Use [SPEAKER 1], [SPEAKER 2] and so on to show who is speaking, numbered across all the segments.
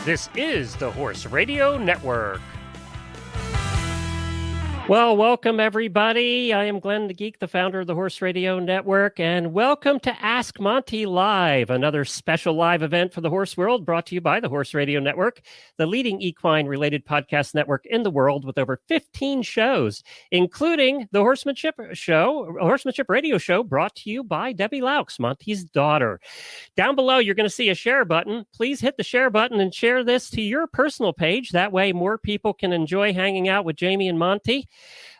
[SPEAKER 1] This is the Horse Radio Network. Well, welcome everybody. I am Glenn the Geek, the founder of the Horse Radio Network, and welcome to Ask Monty Live, another special live event for the horse world brought to you by the Horse Radio Network, the leading equine-related podcast network in the world with over 15 shows, including the Horsemanship Radio Show brought to you by Debbie Laux, Monty's daughter. Down below, you're going to see a share button. Please hit the share button and share this to your personal page. That way, more people can enjoy hanging out with Jamie and Monty.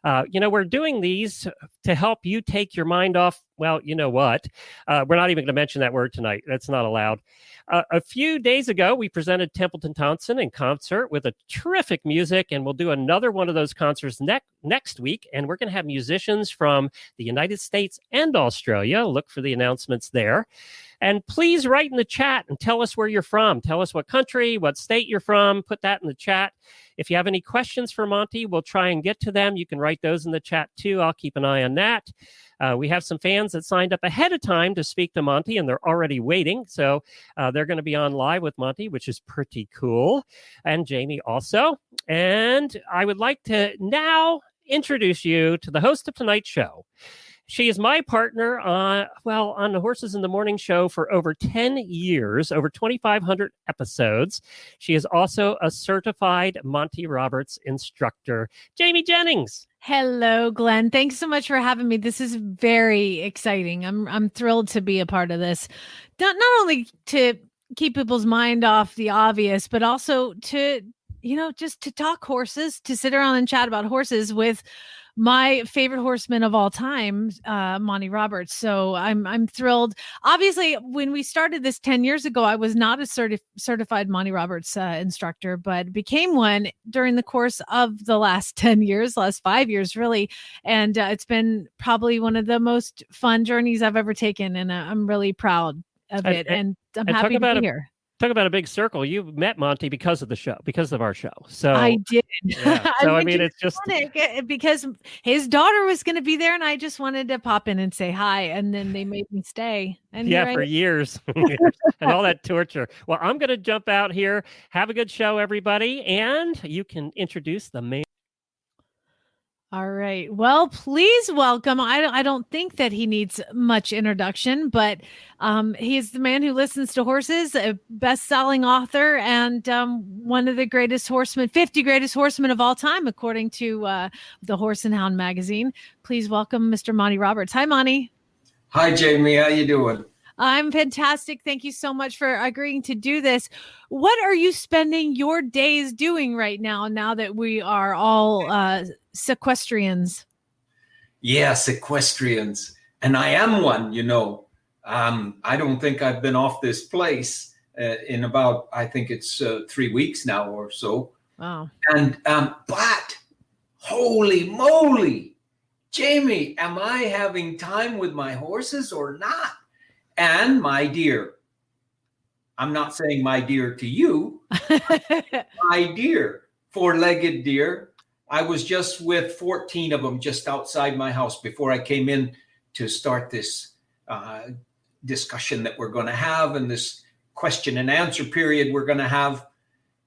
[SPEAKER 1] We're doing these to help you take your mind off. Well, you know what? We're not even going to mention that word tonight. That's not allowed. A few days ago, we presented Templeton Thompson in concert with a terrific music, and we'll do another one of those concerts next week. And we're going to have musicians from the United States and Australia. Look for the announcements there. And please write in the chat and tell us where you're from. Tell us what country, what state you're from. Put that in the chat. If you have any questions for Monty, we'll try and get to them. You can write those in the chat too. I'll keep an eye on that. We have some fans that signed up ahead of time to speak to Monty, and they're already waiting. So they're going to be on live with Monty, which is pretty cool. And Jamie also. And I would like to now introduce you to the host of tonight's show. She is my partner on the Horses in the Morning show for over 10 years, over 2,500 episodes. She is also a certified Monty Roberts instructor. Jamie Jennings.
[SPEAKER 2] Hello, Glenn. Thanks so much for having me. This is very exciting. I'm thrilled to be a part of this. Not only to keep people's mind off the obvious, but also to, just to talk horses, to sit around and chat about horses with my favorite horseman of all time, Monty Roberts. So I'm thrilled. Obviously, when we started this 10 years ago, I was not a certified Monty Roberts instructor, but became one during the course of the last 10 years, last 5 years, really. And it's been probably one of the most fun journeys I've ever taken. And I'm really proud of it. And I'm happy to be here.
[SPEAKER 1] Talk about a big circle. You met Monty because of the show, because of our show. So
[SPEAKER 2] I did.
[SPEAKER 1] Yeah. So it's just
[SPEAKER 2] because his daughter was going to be there, and I just wanted to pop in and say hi, and then they made me stay. And
[SPEAKER 1] for years, and all that torture. Well, I'm going to jump out here. Have a good show, everybody, and you can introduce the main.
[SPEAKER 2] All right. Well, please welcome. I don't think that he needs much introduction, but he is the man who listens to horses, a best-selling author, and one of the greatest horsemen, 50 greatest horsemen of all time, according to the Horse and Hound magazine. Please welcome Mr. Monty Roberts. Hi, Monty.
[SPEAKER 3] Hi, Jamie. How you doing?
[SPEAKER 2] I'm fantastic. Thank you so much for agreeing to do this. What are you spending your days doing right now that we are all sequestrians?
[SPEAKER 3] Yeah, sequestrians. And I am one, I don't think I've been off this place in about, I think it's 3 weeks now or so.
[SPEAKER 2] Wow.
[SPEAKER 3] And, but holy moly, Jamie, am I having time with my horses or not? And my dear, I'm not saying my dear to you, my dear, four-legged deer. I was just with 14 of them just outside my house before I came in to start this discussion that we're going to have and this question and answer period we're going to have.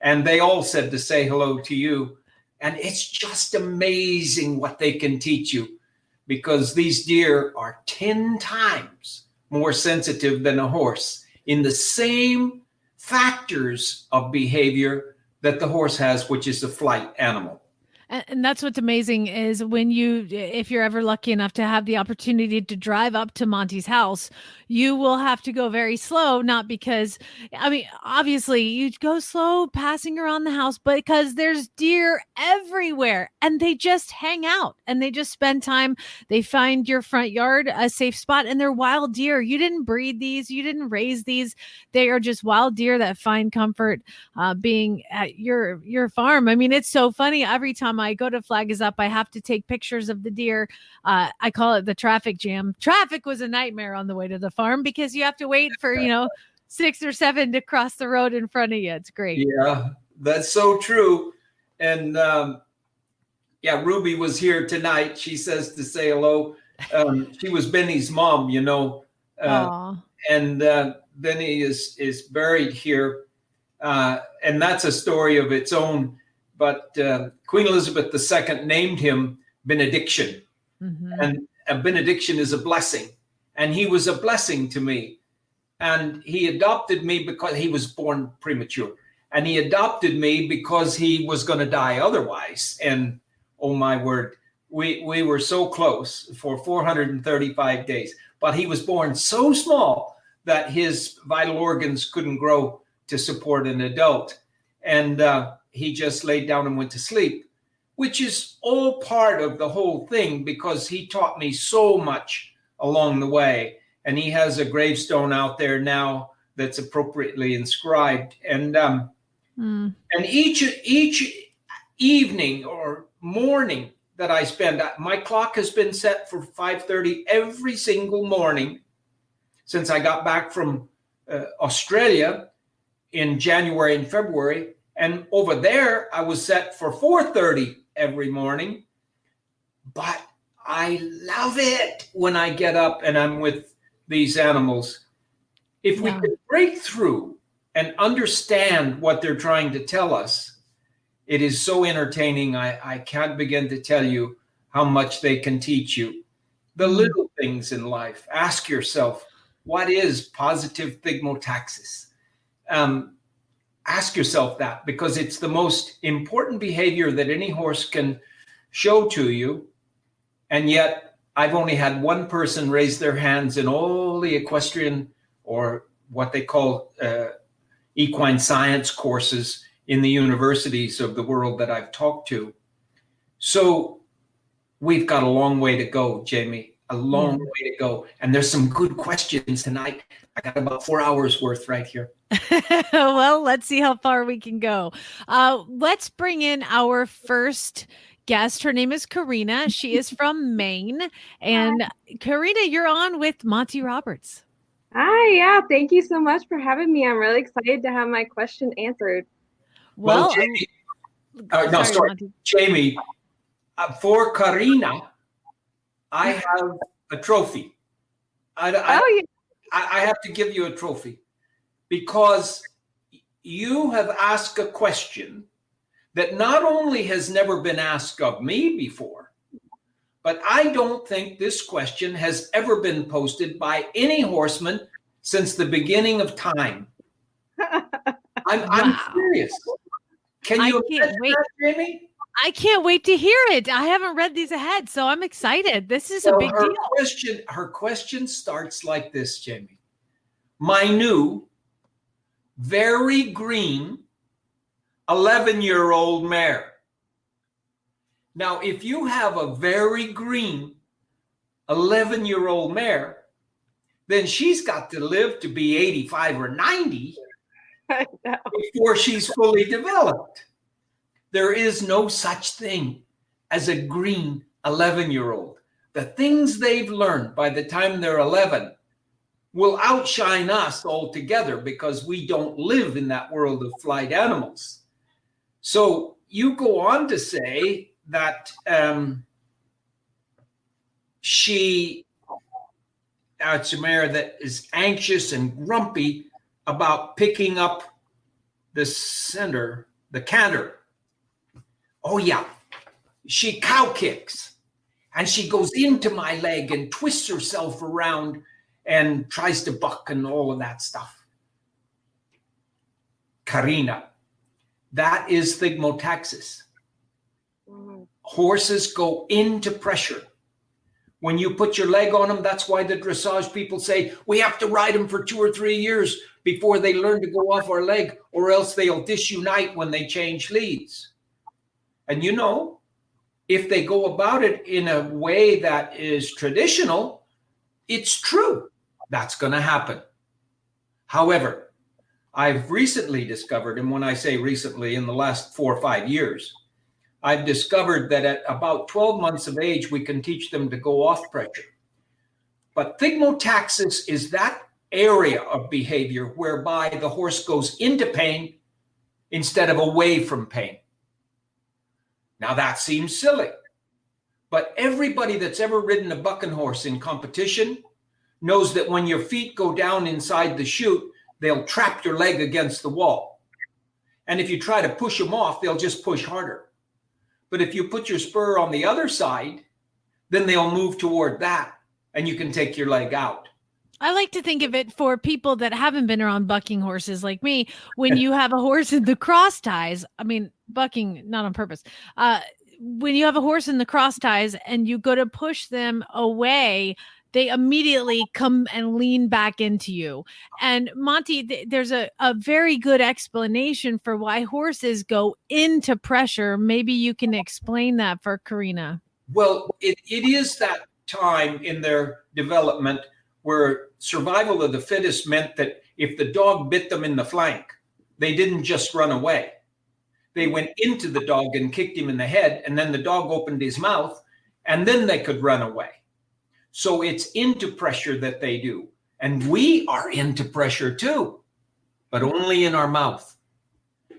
[SPEAKER 3] And they all said to say hello to you. And it's just amazing what they can teach you, because these deer are 10 times more sensitive than a horse in the same factors of behavior that the horse has, which is a flight animal.
[SPEAKER 2] And that's what's amazing is if you're ever lucky enough to have the opportunity to drive up to Monty's house, you will have to go very slow, not because, obviously you go slow passing around the house, but because there's deer everywhere and they just hang out and they just spend time. They find your front yard a safe spot, and they're wild deer. You didn't breed these. You didn't raise these. They are just wild deer that find comfort being at your farm. It's so funny. Every time I go to Flag Is Up, I have to take pictures of the deer. I call it the traffic jam. Traffic was a nightmare on the way to the farm because you have to wait for, 6 or 7 to cross the road in front of you. It's great.
[SPEAKER 3] Yeah, that's so true. And Ruby was here tonight. She says to say hello. She was Benny's mom, and Benny is buried here And that's a story of its own. But Queen Elizabeth II named him Benediction.
[SPEAKER 2] Mm-hmm.
[SPEAKER 3] And a benediction is a blessing. And he was a blessing to me. And he adopted me because he was born premature. And he adopted me because he was going to die otherwise. And oh my word, we were so close for 435 days. But he was born so small that his vital organs couldn't grow to support an adult. And he just laid down and went to sleep, which is all part of the whole thing because he taught me so much along the way. And he has a gravestone out there now that's appropriately inscribed. And each evening or morning that I spend, my clock has been set for 5:30 every single morning since I got back from Australia in January and February. And over there, I was set for 4:30 every morning. But I love it when I get up and I'm with these animals. If we could break through and understand what they're trying to tell us, it is so entertaining. I can't begin to tell you how much they can teach you. The little things in life. Ask yourself, what is positive thigmotaxis? Ask yourself that because it's the most important behavior that any horse can show to you. And yet I've only had one person raise their hands in all the equestrian or what they call equine science courses in the universities of the world that I've talked to. So we've got a long way to go, Jamie, a long way to go. And there's some good questions tonight. I got about 4 hours worth right here.
[SPEAKER 2] Well, let's see how far we can go. Let's bring in our first guest. Her name is Karina. She is from Maine. And Karina, you're on with Monty Roberts.
[SPEAKER 4] Hi, yeah. Thank you so much for having me. I'm really excited to have my question answered.
[SPEAKER 3] Well, Jamie, Jamie, for Karina, I have a trophy. I have to give you a trophy because you have asked a question that not only has never been asked of me before, but I don't think this question has ever been posted by any horseman since the beginning of time. I'm serious. Can you imagine that, Jamie?
[SPEAKER 2] I can't wait to hear it. I haven't read these ahead, so I'm excited. This is a big deal.
[SPEAKER 3] Her question starts like this, Jamie. My new, very green, 11-year-old mare. Now, if you have a very green 11-year-old mare, then she's got to live to be 85 or 90 before she's fully developed. There is no such thing as a green 11-year-old. The things they've learned by the time they're 11 will outshine us altogether because we don't live in that world of flight animals. So you go on to say that it's a mare that is anxious and grumpy about picking up the canter. Oh yeah, she cow kicks and she goes into my leg and twists herself around and tries to buck and all of that stuff. Karina, that is thigmotaxis. Horses go into pressure. When you put your leg on them, that's why the dressage people say, we have to ride them for 2 or 3 years before they learn to go off our leg, or else they'll disunite when they change leads. And you know, if they go about it in a way that is traditional, it's true. That's going to happen. However, I've recently discovered, and when I say recently, in the last 4 or 5 years, I've discovered that at about 12 months of age, we can teach them to go off pressure. But thigmotaxis is that area of behavior whereby the horse goes into pain instead of away from pain. Now that seems silly, but everybody that's ever ridden a bucking horse in competition knows that when your feet go down inside the chute, they'll trap your leg against the wall. And if you try to push them off, they'll just push harder. But if you put your spur on the other side, then they'll move toward that and you can take your leg out.
[SPEAKER 2] I like to think of it for people that haven't been around bucking horses like me. When you have a horse in the cross ties, I mean, bucking, not on purpose. When you have a horse in the cross ties and you go to push them away, they immediately come and lean back into you. And Monty, there's a very good explanation for why horses go into pressure. Maybe you can explain that for Karina.
[SPEAKER 3] Well, it is that time in their development where survival of the fittest meant that if the dog bit them in the flank, they didn't just run away. They went into the dog and kicked him in the head, and then the dog opened his mouth, and then they could run away. So it's into pressure that they do. And we are into pressure too, but only in our mouth.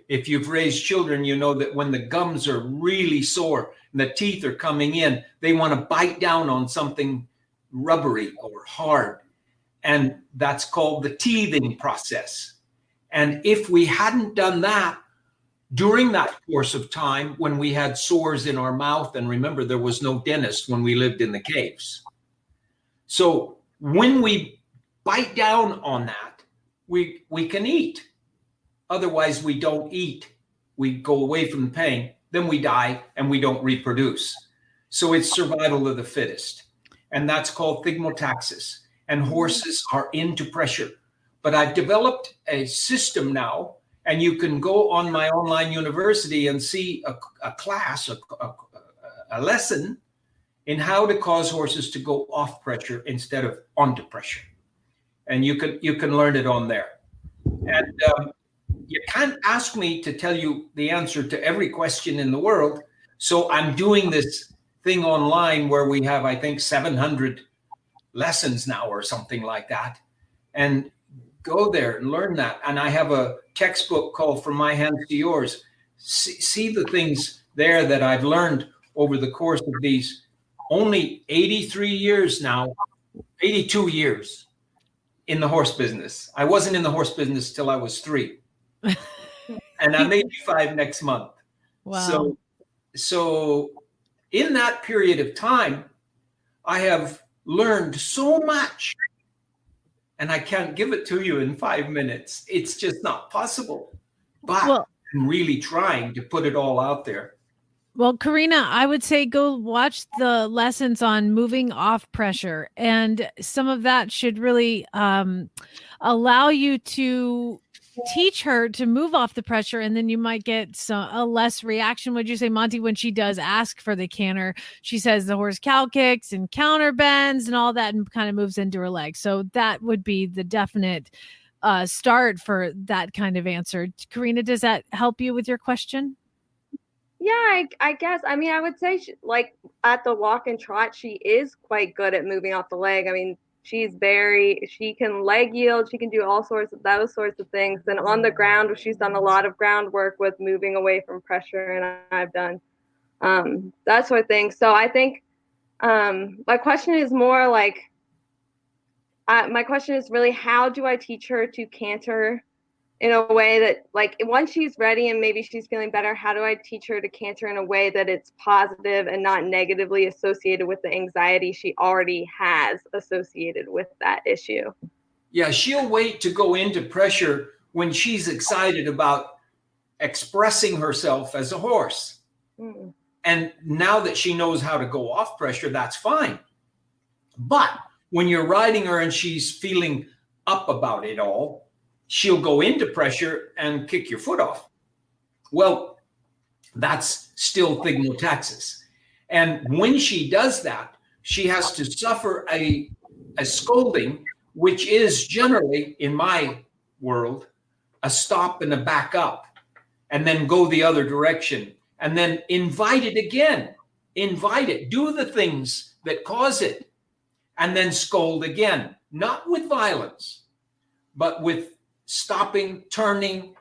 [SPEAKER 3] If you've raised children, you know that when the gums are really sore and the teeth are coming in, they want to bite down on something rubbery or hard. And that's called the teething process. And if we hadn't done that during that course of time when we had sores in our mouth, and remember, there was no dentist when we lived in the caves. So when we bite down on that, we can eat. Otherwise, we don't eat. We go away from the pain, then we die and we don't reproduce. So it's survival of the fittest. And that's called thigmotaxis. And horses are into pressure. But I've developed a system now, and you can go on my online university and see a class, a lesson in how to cause horses to go off pressure instead of onto pressure. And you can learn it on there. And you can't ask me to tell you the answer to every question in the world. So I'm doing this thing online where we have, I think, 700 lessons now or something like that. And go there and learn that. And I have a textbook called From My Hands to Yours. See the things there that I've learned over the course of these only 83 years now, 82 years in the horse business. I wasn't in the horse business till I was 3. And I'm 85 next month.
[SPEAKER 2] Wow.
[SPEAKER 3] So in that period of time, I have learned so much, and I can't give it to you in 5 minutes. It's just not possible. But I'm really trying to put it all out there.
[SPEAKER 2] Well, Karina, I would say go watch the lessons on moving off pressure. And some of that should really allow you to teach her to move off the pressure, and then you might get a less reaction. Would you say, Monty, when she does ask for the canter, she says the horse cow kicks and counter bends and all that and kind of moves into her leg. So that would be the definite start for that kind of answer. Karina, does that help you with your question?
[SPEAKER 4] Yeah, I guess. I mean, I would say like at the walk and trot, she is quite good at moving off the leg. I mean, she can leg yield. She can do all sorts of those sorts of things. And on the ground, she's done a lot of groundwork with moving away from pressure. And I've done that sort of thing. So I think my question is more like, my question is really, how do I teach her to canter in a way that, like, once she's ready and maybe she's feeling better, how do I teach her to canter in a way that it's positive and not negatively associated with the anxiety she already has associated with that issue?
[SPEAKER 3] Yeah, she'll wait to go into pressure when she's excited about expressing herself as a horse. Mm. And now that she knows how to go off pressure, that's fine. But when you're riding her and she's feeling up about it all, she'll go into pressure and kick your foot off. Well, that's still thigmotaxis. And when she does that, she has to suffer a scolding, which is generally, in my world, a stop and a back up, and then go the other direction, and then invite it again. Invite it. Do the things that cause it, and then scold again. Not with violence, but with stopping, turning,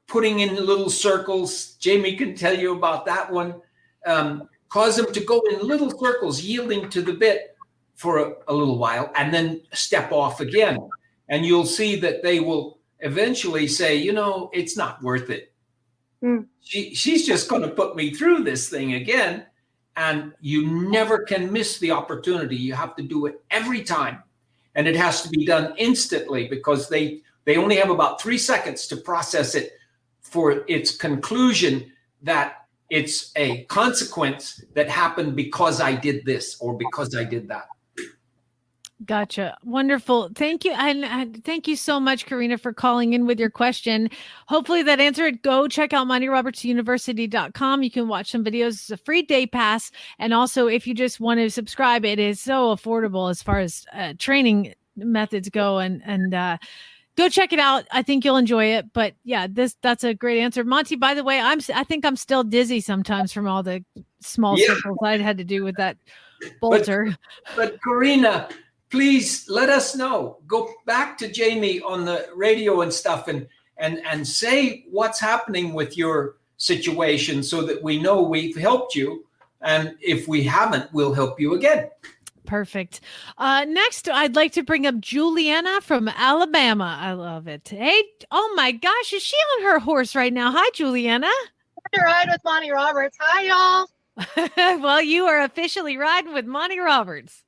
[SPEAKER 3] putting in little circles. Jamie can tell you about that one. Cause them to go in little circles, yielding to the bit for a little while, and then step off again. And you'll see that they will eventually say, you know, it's not worth it. She's just going to put me through this thing again. And you never can miss the opportunity. You have to do it every time. And it has to be done instantly because they only have about 3 seconds to process it for its conclusion that it's a consequence that happened because I did this or because I did that.
[SPEAKER 2] Gotcha. Wonderful. Thank you. And thank you so much, Karina, for calling in with your question. Hopefully that answered. Go check out MontyRobertsUniversity.com. You can watch some videos. It's a free day pass. And also, if you just want to subscribe, it is so affordable as far as training methods go. And go check it out. I think you'll enjoy it. But yeah, that's a great answer. Monty, by the way, I think I'm still dizzy sometimes from all the small circles I had to do with that bolter.
[SPEAKER 3] But Karina, please let us know. Go back to Jamie on the radio and stuff and say what's happening with your situation so that we know we've helped you. And if we haven't, we'll help you again.
[SPEAKER 2] Perfect. Next, I'd like to bring up Juliana from Alabama. I love it. Hey, oh my gosh, is she on her horse right now? Hi, Juliana.
[SPEAKER 5] To ride with Monty Roberts. Hi, y'all.
[SPEAKER 2] Well, you are officially riding with Monty Roberts.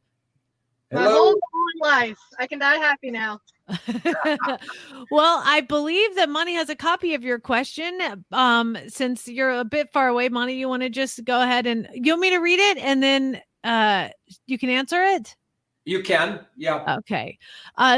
[SPEAKER 5] My whole life. I can die happy now.
[SPEAKER 2] Well, I believe that Monty has a copy of your question. Since you're a bit far away, Monty, you want to just go ahead and you want me to read it and then you can answer it?
[SPEAKER 3] You can. Yeah.
[SPEAKER 2] Okay.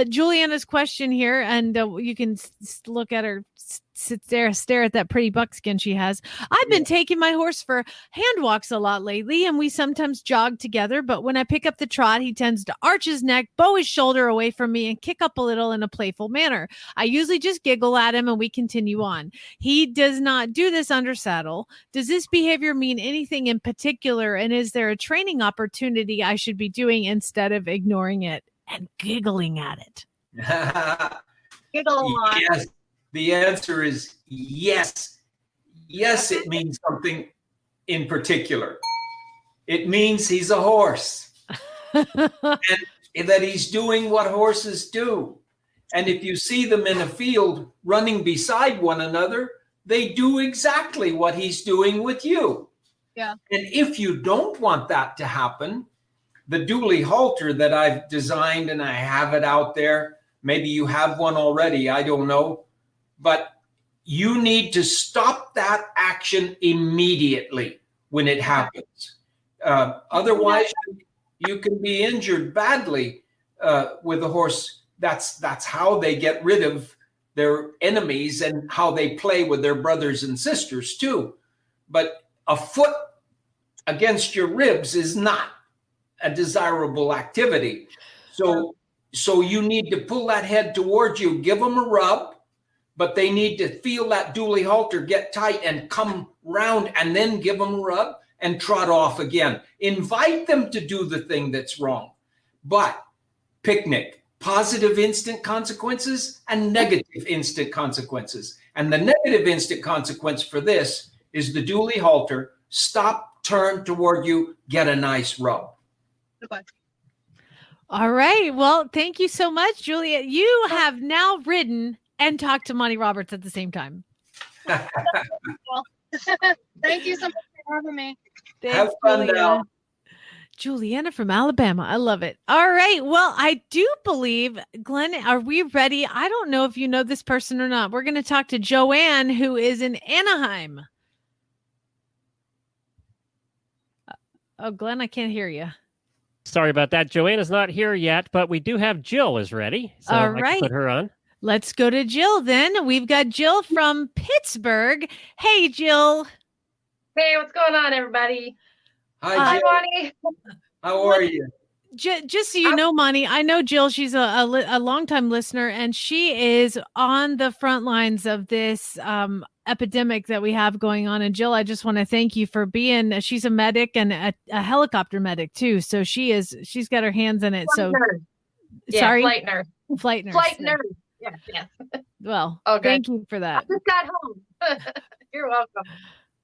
[SPEAKER 2] Juliana's question here, and you can look at her sit there, stare at that pretty buckskin she has. I've been taking my horse for hand walks a lot lately, and we sometimes jog together. But when I pick up the trot, he tends to arch his neck, bow his shoulder away from me, and kick up a little in a playful manner. I usually just giggle at him, and we continue on. He does not do this under saddle. Does this behavior mean anything in particular? And is there a training opportunity I should be doing instead of ignoring it and giggling at it?
[SPEAKER 5] Giggle a lot.
[SPEAKER 3] Yes. The answer is yes. Yes, it means something in particular. It means he's a horse and that he's doing what horses do. And if you see them in a field running beside one another, they do exactly what he's doing with you.
[SPEAKER 5] Yeah.
[SPEAKER 3] And if you don't want that to happen, the dually halter that I've designed and I have it out there, maybe you have one already, I don't know. But you need to stop that action immediately when it happens. Otherwise, you can be injured badly with a horse. That's how they get rid of their enemies and how they play with their brothers and sisters too. But a foot against your ribs is not a desirable activity. So you need to pull that head towards you, give them a rub, but they need to feel that dually halter get tight and come round and then give them a rub and trot off again. Invite them to do the thing that's wrong. But picnic, positive instant consequences and negative instant consequences. And the negative instant consequence for this is the dually halter, stop, turn toward you, get a nice rub.
[SPEAKER 5] Goodbye.
[SPEAKER 2] All right. Well, thank you so much, Julia. You have now ridden and talk to Monty Roberts at the same time.
[SPEAKER 5] Thank you so much for having me.
[SPEAKER 2] Thanks,
[SPEAKER 3] Have fun now.
[SPEAKER 2] Juliana from Alabama. I love it. All right. Well, I do believe, Glenn, are we ready? I don't know if you know this person or not. We're going to talk to Joanne, who is in Anaheim. Oh, Glenn, I can't hear you.
[SPEAKER 1] Sorry about that. Joanna's not here yet, but we do have Jill is ready. So
[SPEAKER 2] All
[SPEAKER 1] I
[SPEAKER 2] right.
[SPEAKER 1] can put her on.
[SPEAKER 2] Let's go to Jill then. We've got Jill from Pittsburgh. Hey, Jill.
[SPEAKER 6] Hey, what's going on, everybody?
[SPEAKER 3] Hi, Jill.
[SPEAKER 6] Monty.
[SPEAKER 3] How are you?
[SPEAKER 2] Just so you know, Monty, I know Jill. She's a longtime listener, and she is on the front lines of this epidemic that we have going on. And Jill, I just want to thank you for being. She's a medic and a helicopter medic too. So she's got her hands in it. So
[SPEAKER 6] Yeah,
[SPEAKER 2] sorry,
[SPEAKER 6] flight nurse.
[SPEAKER 2] flight nurse.
[SPEAKER 6] Flight nurse. Yeah.
[SPEAKER 2] Well,
[SPEAKER 6] Okay.
[SPEAKER 2] thank you for
[SPEAKER 6] I
[SPEAKER 2] that.
[SPEAKER 6] just got home. You're welcome.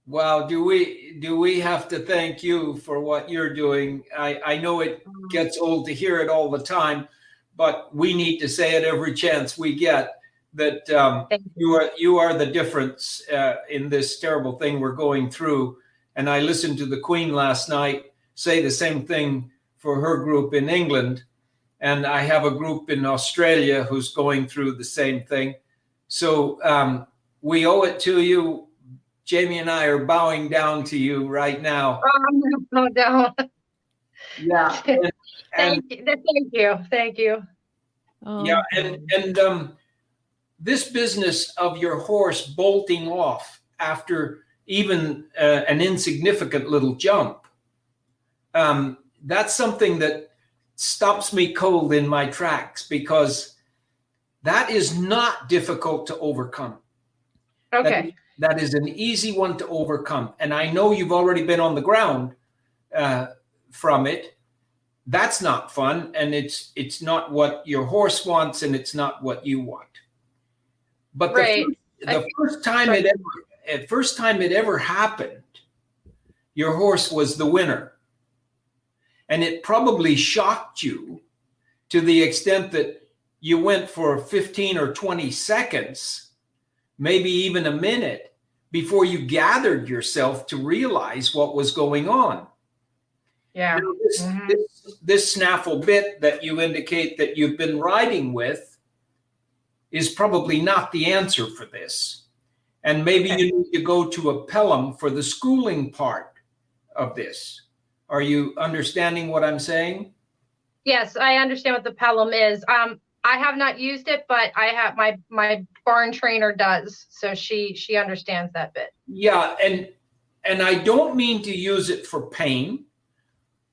[SPEAKER 3] Well, do we have to thank you for what you're doing? I know it gets old to hear it all the time, but we need to say it every chance we get that you are the difference in this terrible thing we're going through. And I listened to the Queen last night say the same thing for her group in England. And I have a group in Australia who's going through the same thing. So we owe it to you. Jamie and I are bowing down to you right now.
[SPEAKER 6] No doubt.
[SPEAKER 3] Yeah.
[SPEAKER 6] Thank you.
[SPEAKER 2] Oh,
[SPEAKER 3] Yeah. And this business of your horse bolting off after even an insignificant little jump, that's something that stops me cold in my tracks, because that is not difficult to overcome.
[SPEAKER 6] Okay.
[SPEAKER 3] That is an easy one to overcome. And I know you've already been on the ground from it. That's not fun. And it's not what your horse wants, and it's not what you want. But the first time it ever happened, your horse was the winner. And it probably shocked you to the extent that you went for 15 or 20 seconds, maybe even a minute, before you gathered yourself to realize what was going on.
[SPEAKER 6] Yeah.
[SPEAKER 3] Now, this snaffle bit that you indicate that you've been riding with is probably not the answer for this. And maybe you need to go to a Pelham for the schooling part of this. Are you understanding what I'm saying?
[SPEAKER 6] Yes, I understand what the Pelham is. I have not used it, but I have my barn trainer does, so she understands that bit.
[SPEAKER 3] Yeah, and I don't mean to use it for pain.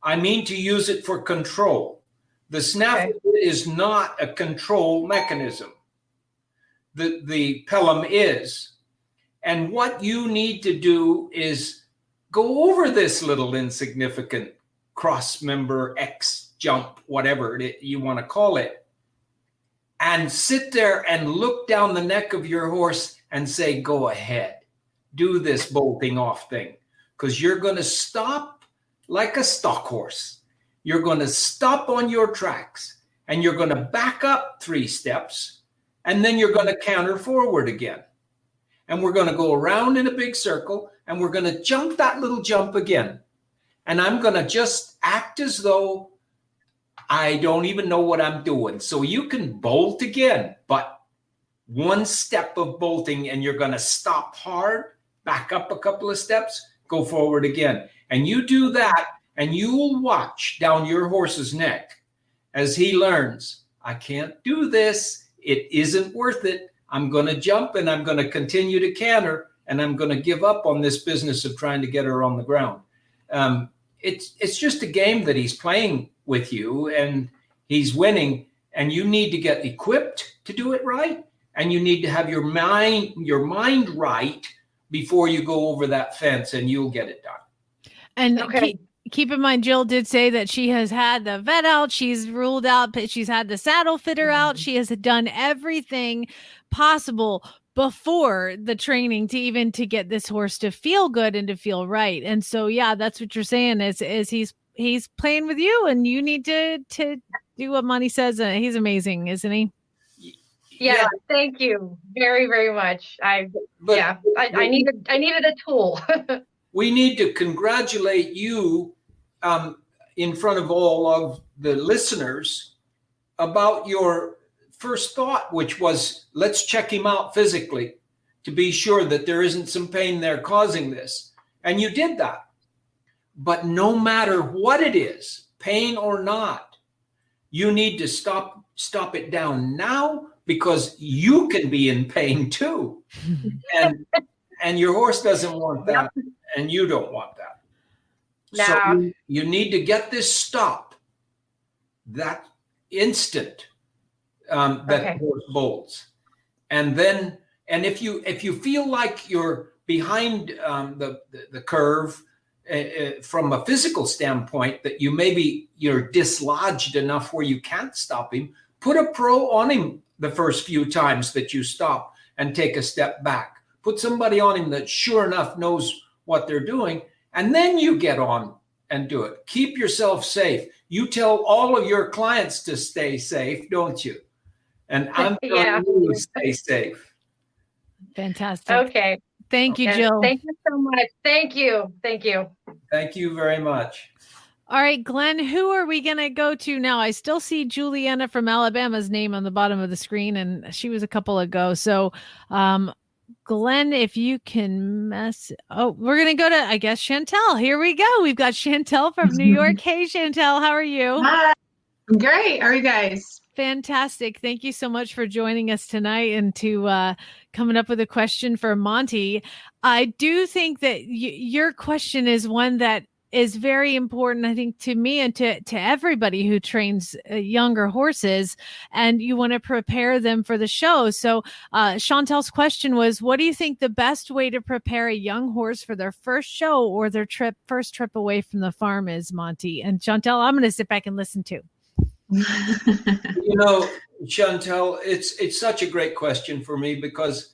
[SPEAKER 3] I mean to use it for control. The snaffle bit is not a control mechanism. The Pelham is. And what you need to do is go over this little insignificant cross member X jump, whatever you want to call it, and sit there and look down the neck of your horse and say, go ahead, do this bolting off thing, because you're going to stop like a stock horse. You're going to stop on your tracks, and you're going to back up 3 steps, and then you're going to canter forward again. And we're going to go around in a big circle, and we're going to jump that little jump again. And I'm going to just act as though I don't even know what I'm doing. So you can bolt again, but 1 step of bolting, and you're going to stop hard, back up a couple of steps, go forward again. And you do that, and you'll watch down your horse's neck as he learns, I can't do this. It isn't worth it. I'm going to jump, and I'm going to continue to canter, and I'm going to give up on this business of trying to get her on the ground. It's just a game that he's playing with you, and he's winning, and you need to get equipped to do it right, and you need to have your mind right before you go over that fence, and you'll get it done.
[SPEAKER 2] And keep in mind, Jill did say that she has had the vet out. She's ruled out, she's had the saddle fitter out. She has done everything possible before the training to get this horse to feel good and to feel right. And so, yeah, that's what you're saying is he's playing with you, and you need to do what Monty says. He's amazing, isn't he?
[SPEAKER 6] Yeah, thank you very, very much. I needed a tool.
[SPEAKER 3] We need to congratulate you in front of all of the listeners about your first thought, which was, let's check him out physically to be sure that there isn't some pain there causing this. And you did that. But no matter what it is, pain or not, you need to stop it down now, because you can be in pain too. And your horse doesn't want that, and you don't want that.
[SPEAKER 6] No.
[SPEAKER 3] So you need to get this stop that instant that the horse bolts. And then, and if you feel like you're behind the curve from a physical standpoint, that you're dislodged enough where you can't stop him, put a pro on him the first few times that you stop and take a step back. Put somebody on him that sure enough knows what they're doing, and then you get on and do it. Keep yourself safe. You tell all of your clients to stay safe, don't you? And I'm
[SPEAKER 6] Yeah.
[SPEAKER 3] telling you, stay safe.
[SPEAKER 2] Fantastic.
[SPEAKER 6] Okay.
[SPEAKER 2] Thank you,
[SPEAKER 6] Yes,
[SPEAKER 2] Jill.
[SPEAKER 6] thank you so much. Thank you. Thank you.
[SPEAKER 3] Thank you very much.
[SPEAKER 2] All right, Glenn, who are we going to go to now? I still see Juliana from Alabama's name on the bottom of the screen, and she was a couple ago. So, Glenn, if you can we're going to go to, I guess, Chantel. Here we go. We've got Chantel from New York. Hey, Chantel, how are you?
[SPEAKER 7] Hi, I'm great. How are you guys?
[SPEAKER 2] Fantastic. Thank you so much for joining us tonight and to coming up with a question for Monty. I do think that your question is one that is very important, I think, to me and to everybody who trains younger horses, and you want to prepare them for the show. So Chantel's question was, what do you think the best way to prepare a young horse for their first show or their first trip away from the farm is, Monty? And Chantel, I'm going to sit back and listen to.
[SPEAKER 3] You know, Chantel, it's such a great question for me because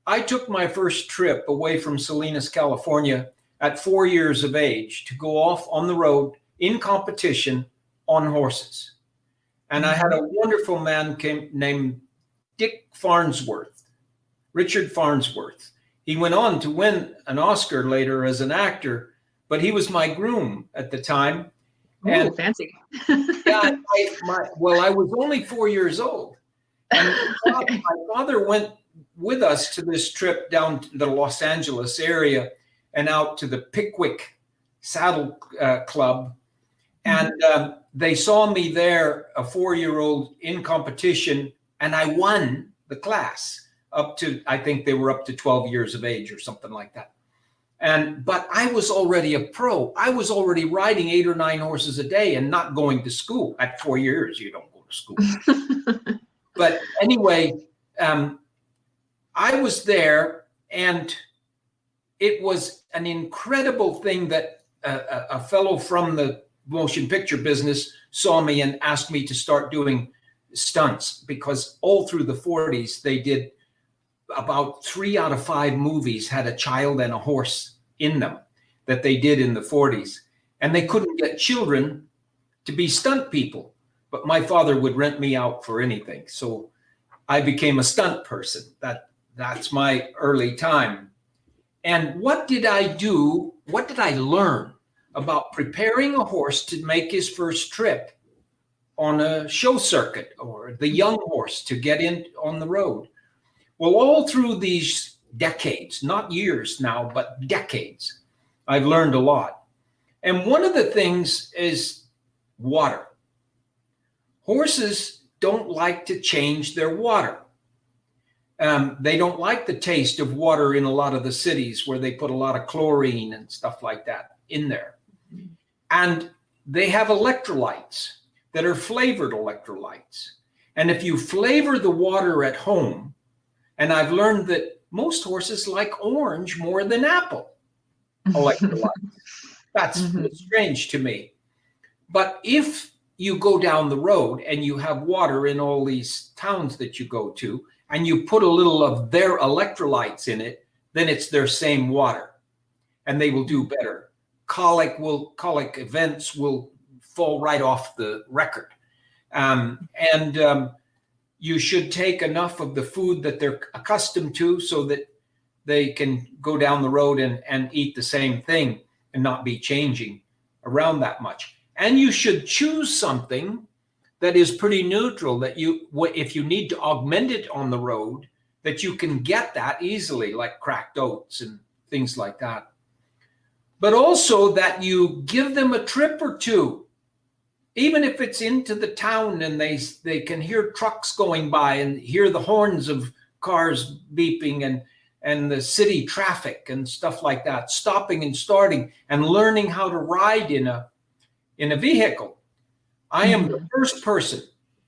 [SPEAKER 3] I took my first trip away from Salinas, California at 4 years of age to go off on the road in competition on horses. And I had a wonderful man named Dick Farnsworth, Richard Farnsworth. He went on to win an Oscar later as an actor, but he was my groom at the time.
[SPEAKER 7] Oh, fancy.
[SPEAKER 3] Yeah, I was only 4 years old. And my father went with us to this trip down to the Los Angeles area and out to the Pickwick Saddle Club. And they saw me there, a 4-year-old, in competition, and I won the class up to, I think they were up to 12 years of age or something like that. But I was already a pro. I was already riding 8 or 9 horses a day and not going to school. At 4 years, you don't go to school. But anyway, I was there, and it was an incredible thing that a fellow from the motion picture business saw me and asked me to start doing stunts, because all through the 40s, they did about 3 out of 5 movies had a child and a horse in them that they did in the 40s. And they couldn't get children to be stunt people, but my father would rent me out for anything. So I became a stunt person. That's my early time. And what did I do? What did I learn about preparing a horse to make his first trip on a show circuit, or the young horse to get in on the road? Well, all through these decades, not years now, but decades, I've learned a lot. And one of the things is water. Horses don't like to change their water. They don't like the taste of water in a lot of the cities where they put a lot of chlorine and stuff like that in there. And they have electrolytes that are flavored electrolytes. And if you flavor the water at home, and I've learned that most horses like orange more than apple electrolytes. That's strange to me. But if you go down the road and you have water in all these towns that you go to, and you put a little of their electrolytes in it, then it's their same water, and they will do better. Colic events will fall right off the record. You should take enough of the food that they're accustomed to so that they can go down the road and eat the same thing and not be changing around that much. And you should choose something that is pretty neutral, that if you need to augment it on the road, that you can get that easily, like cracked oats and things like that. But also that you give them a trip or two, even if it's into the town and they can hear trucks going by and hear the horns of cars beeping and the city traffic and stuff like that, stopping and starting and learning how to ride in a vehicle. I am the first person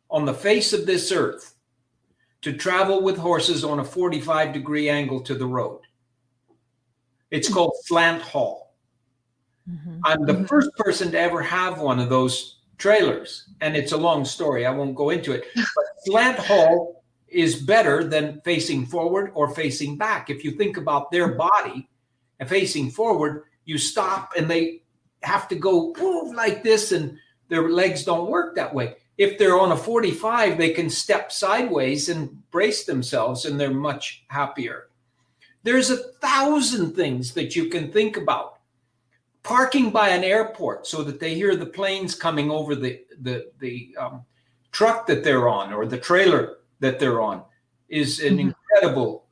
[SPEAKER 3] on the face of this earth to travel with horses on a 45-degree angle to the road. It's called slant haul. I'm the first person to ever have one of those trailers, and it's a long story. I won't go into it. But slant haul is better than facing forward or facing back. If you think about their body and facing forward, you stop and they have to go like this, and their legs don't work that way. if they're on a 45, they can step sideways and brace themselves, and they're much happier. There's 1,000 things that you can think about. Parking by an airport so that they hear the planes coming over the truck that they're on or the trailer that they're on is an incredible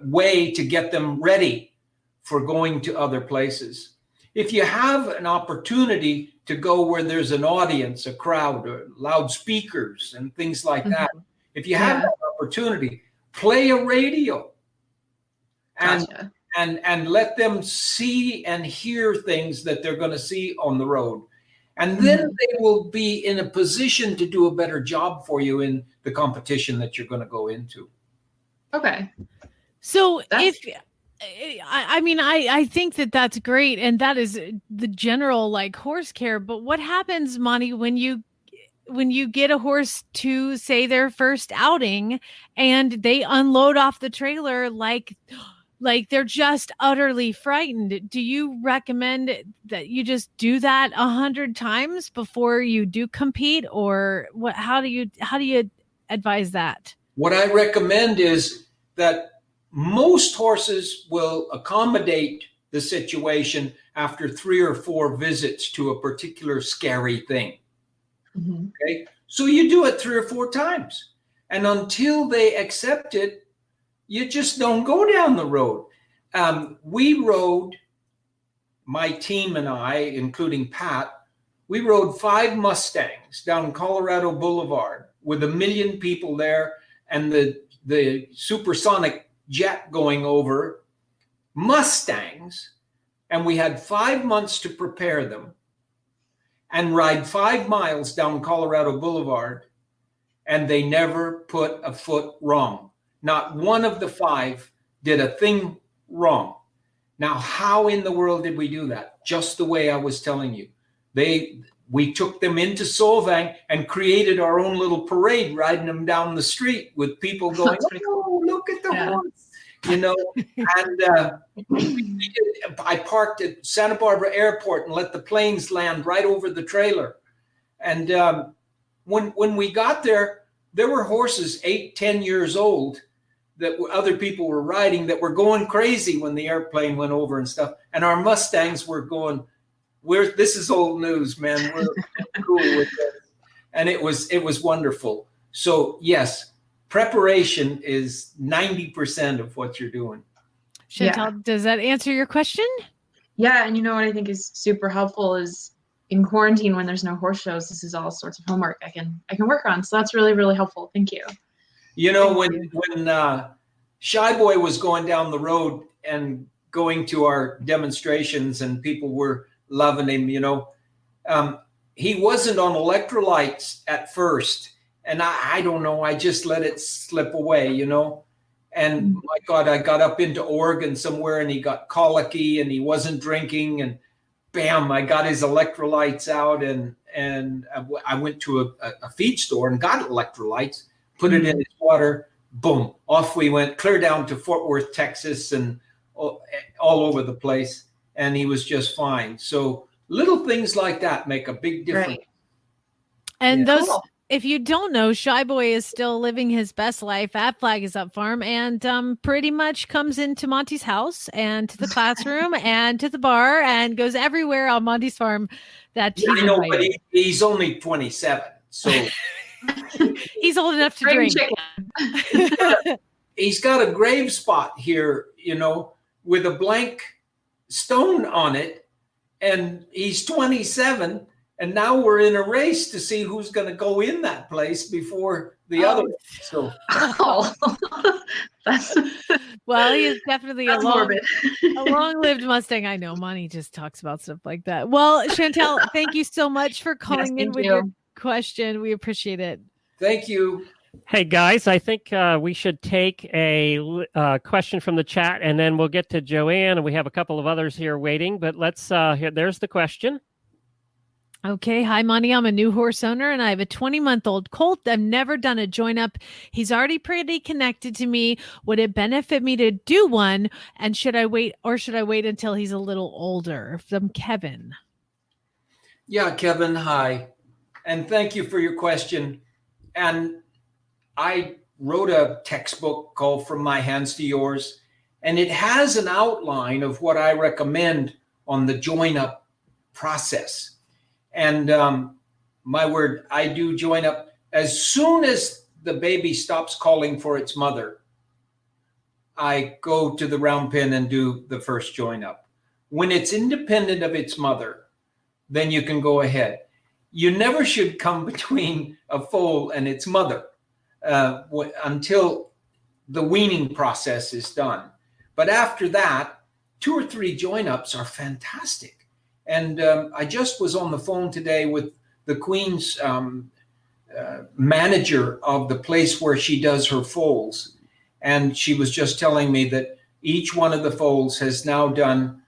[SPEAKER 3] way to get them ready for going to other places. If you have an opportunity to go where there's an audience, a crowd, or loudspeakers and things like that, if you have that opportunity, play a radio and let them see and hear things that they're going to see on the road. And then they will be in a position to do a better job for you in the competition that you're going to go into.
[SPEAKER 7] Okay.
[SPEAKER 2] So I think that that's great. And that is the general like horse care. But what happens, Monty, when you get a horse to say their first outing and they unload off the trailer like they're just utterly frightened? Do you recommend that you just do that 100 times before you do compete, or what? How do you advise that?
[SPEAKER 3] What I recommend is that most horses will accommodate the situation after 3 or 4 visits to a particular scary thing. Okay, so you do it 3 or 4 times, and until they accept it, you just don't go down the road. We rode, my team and I, including Pat, we rode 5 Mustangs down Colorado Boulevard with 1 million people there and the supersonic jet going over. Mustangs, and we had 5 months to prepare them and ride 5 miles down Colorado Boulevard, and they never put a foot wrong. Not one of the 5 did a thing wrong. Now, how in the world did we do that? Just the way I was telling you. We took them into Solvang and created our own little parade, riding them down the street with people going, "Oh, look at the horse," you know. And I parked at Santa Barbara Airport and let the planes land right over the trailer. And when we got there, there were horses 8-10 years old that other people were riding that were going crazy when the airplane went over and stuff. And our Mustangs were going, this is old news, man. We're cool with this. And it was wonderful. So yes, preparation is 90% of what you're doing.
[SPEAKER 2] Chantal, does that answer your question?
[SPEAKER 7] Yeah. And you know what I think is super helpful is in quarantine when there's no horse shows, this is all sorts of homework I can work on. So that's really, really helpful. Thank you.
[SPEAKER 3] You know, when Shy Boy was going down the road and going to our demonstrations and people were loving him, you know, he wasn't on electrolytes at first. And I don't know, I just let it slip away, you know. And my God, I got up into Oregon somewhere and he got colicky and he wasn't drinking, and bam, I got his electrolytes out and I went to a feed store and got electrolytes, put it in his water, boom, off we went, clear down to Fort Worth, Texas, and all over the place. And he was just fine. So little things like that make a big difference.
[SPEAKER 7] Right.
[SPEAKER 2] And those, if you don't know, Shy Boy is still living his best life at Flag is Up Farm, and pretty much comes into Monty's house and to the classroom and to the bar and goes everywhere on Monty's farm that he's invited.
[SPEAKER 3] But he's only 27, so
[SPEAKER 2] he's old enough to drink.
[SPEAKER 3] He's got a grave spot here, you know, with a blank stone on it, and he's 27. And now we're in a race to see who's going to go in that place before the other. So,
[SPEAKER 2] well, he is definitely a long-lived Mustang. I know Monty just talks about stuff like that. Well, Chantal, thank you so much for calling in with your question. We appreciate it.
[SPEAKER 3] Thank you.
[SPEAKER 1] Hey guys, I think we should take a question from the chat, and then we'll get to Joanne, and we have a couple of others here waiting. But let's there's the question.
[SPEAKER 2] Okay. Hi, Monty. I'm a new horse owner and I have a 20-month-old colt. I've never done a join up. He's already pretty connected to me. Would it benefit me to do one? And should I wait until he's a little older? From Kevin.
[SPEAKER 3] Yeah, Kevin. Hi. And thank you for your question. And I wrote a textbook called From My Hands to Yours, and it has an outline of what I recommend on the join up process. And my word, I do join up as soon as the baby stops calling for its mother. I go to the round pin and do the first join up. When it's independent of its mother, then you can go ahead. You never should come between a foal and its mother until the weaning process is done. But after that, 2 or 3 join ups are fantastic. And I just was on the phone today with the Queen's manager of the place where she does her foals. And she was just telling me that each one of the foals has now done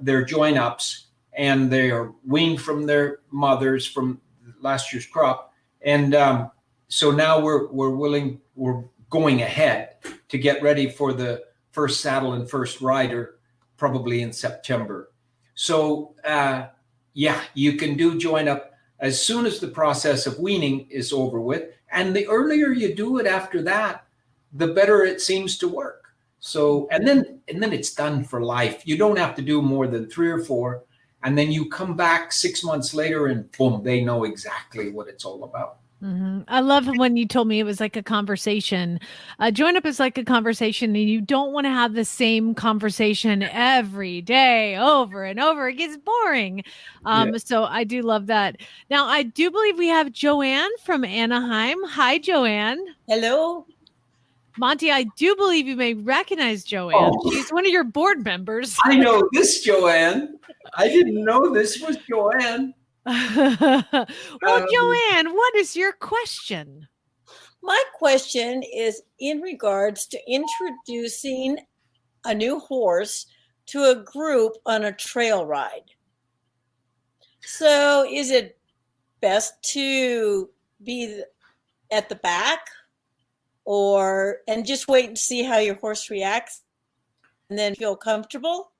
[SPEAKER 3] their join ups, and they are weaned from their mothers from last year's crop. And so now we're going ahead to get ready for the first saddle and first rider, probably in September. So you can do join up as soon as the process of weaning is over with. And the earlier you do it after that, the better it seems to work. So, and then it's done for life. You don't have to do more than 3 or 4. And then you come back 6 months later and boom, they know exactly what it's all about.
[SPEAKER 2] Mm-hmm. I love when you told me it was like a conversation. Join up is like a conversation, and you don't want to have the same conversation every day over and over. It gets boring. So I do love that. Now, I do believe we have Joanne from Anaheim. Hi, Joanne.
[SPEAKER 8] Hello.
[SPEAKER 2] Monty, I do believe you may recognize Joanne.
[SPEAKER 3] Oh.
[SPEAKER 2] She's one of your board members.
[SPEAKER 3] I know this Joanne. I didn't know this was Joanne.
[SPEAKER 2] Well, Joanne, what is your question?
[SPEAKER 8] My question is in regards to introducing a new horse to a group on a trail ride. So is it best to be at the back and just wait and see how your horse reacts and then feel comfortable?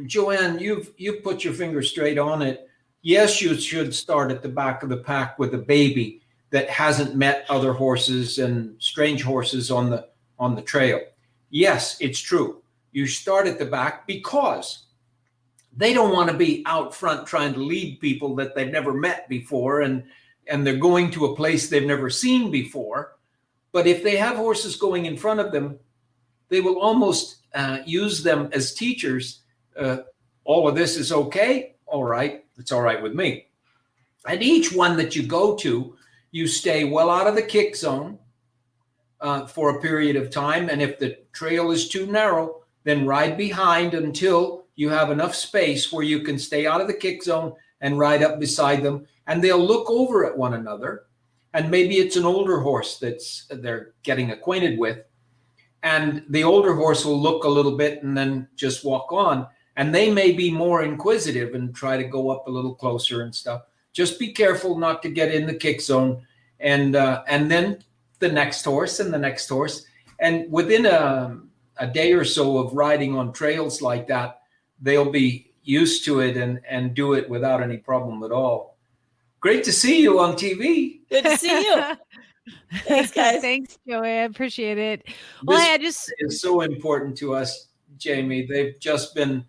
[SPEAKER 3] Joanne, you've put your finger straight on it. Yes, you should start at the back of the pack with a baby that hasn't met other horses and strange horses on the trail. Yes, it's true. You start at the back because they don't want to be out front trying to lead people that they've never met before, and they're going to a place they've never seen before. But if they have horses going in front of them, they will almost use them as teachers. All of this is okay. All right. It's all right with me. And each one that you go to, you stay well out of the kick zone for a period of time. And if the trail is too narrow, then ride behind until you have enough space where you can stay out of the kick zone and ride up beside them. And they'll look over at one another. And maybe it's an older horse they're getting acquainted with. And the older horse will look a little bit and then just walk on. And they may be more inquisitive and try to go up a little closer and stuff. Just be careful not to get in the kick zone. And then the next horse and the next horse. And within a day or so of riding on trails like that, they'll be used to it and do it without any problem at all. Great to see you on TV.
[SPEAKER 8] Good to see you. Thanks, guys.
[SPEAKER 2] Thanks, Joanne. Appreciate it. Well,
[SPEAKER 3] This is so important to us, Jamie. They've just been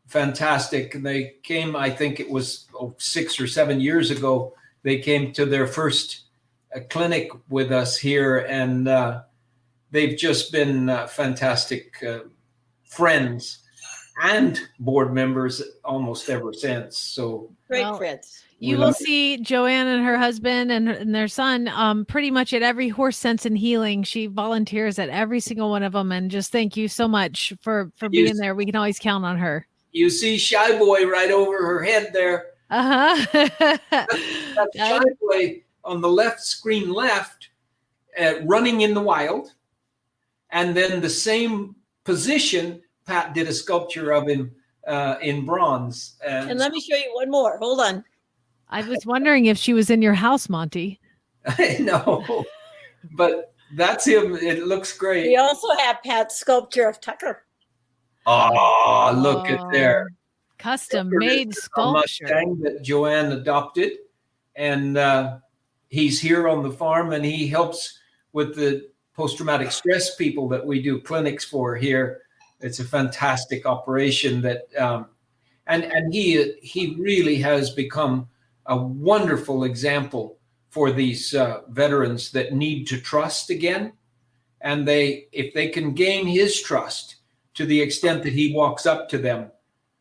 [SPEAKER 3] fantastic. They came, I think it was 6 or 7 years ago, they came to their first clinic with us here, and they've just been fantastic friends and board members almost ever since. So
[SPEAKER 8] great friends.
[SPEAKER 2] You will see Joanne and her husband and their son pretty much at every Horse Sense and Healing. She volunteers at every single one of them. And just thank you so much for being there. We can always count on her.
[SPEAKER 3] You see Shy Boy right over her head there. That's Shy Boy on the left screen left, running in the wild. And then the same position, Pat did a sculpture of him in bronze.
[SPEAKER 8] And let me show you one more. Hold on.
[SPEAKER 2] I was wondering if she was in your house, Monty.
[SPEAKER 3] I know, but that's him. It looks great.
[SPEAKER 8] We also have Pat's sculpture of Tucker.
[SPEAKER 3] Oh, look at there.
[SPEAKER 2] Custom made
[SPEAKER 3] A
[SPEAKER 2] sculpture.
[SPEAKER 3] Mustang that Joanne adopted. and he's here on the farm, and he helps with the post-traumatic stress people that we do clinics for here. It's a fantastic operation that, and he really has become a wonderful example for these veterans that need to trust again. And if they can gain his trust to the extent that he walks up to them,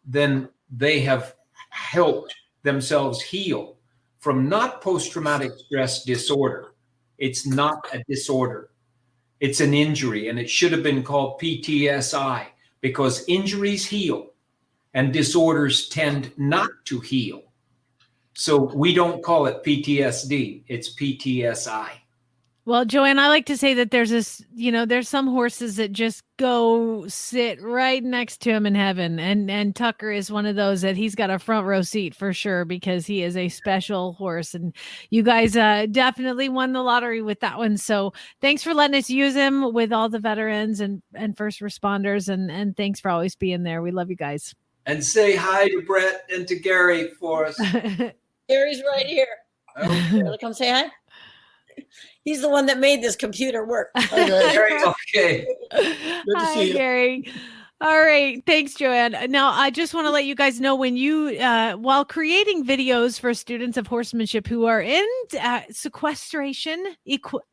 [SPEAKER 3] then they have helped themselves heal from not post-traumatic stress disorder. It's not a disorder. It's an injury, and it should have been called PTSI, because injuries heal and disorders tend not to heal. So we don't call it PTSD, it's PTSI.
[SPEAKER 2] Well, Joanne, I like to say that there's there's some horses that just go sit right next to him in heaven. And Tucker is one of those that he's got a front row seat for sure, because he is a special horse. And you guys definitely won the lottery with that one. So thanks for letting us use him with all the veterans and first responders. And thanks for always being there. We love you guys.
[SPEAKER 3] And say hi to Brett and to Gary for us.
[SPEAKER 8] Gary's right here.
[SPEAKER 3] Okay.
[SPEAKER 8] Want to come say hi? He's the one that made this computer work.
[SPEAKER 3] Okay.
[SPEAKER 2] Hi, Gary. All right. Thanks, Joanne. Now, I just want to let you guys know, when you, while creating videos for students of horsemanship who are in sequestration,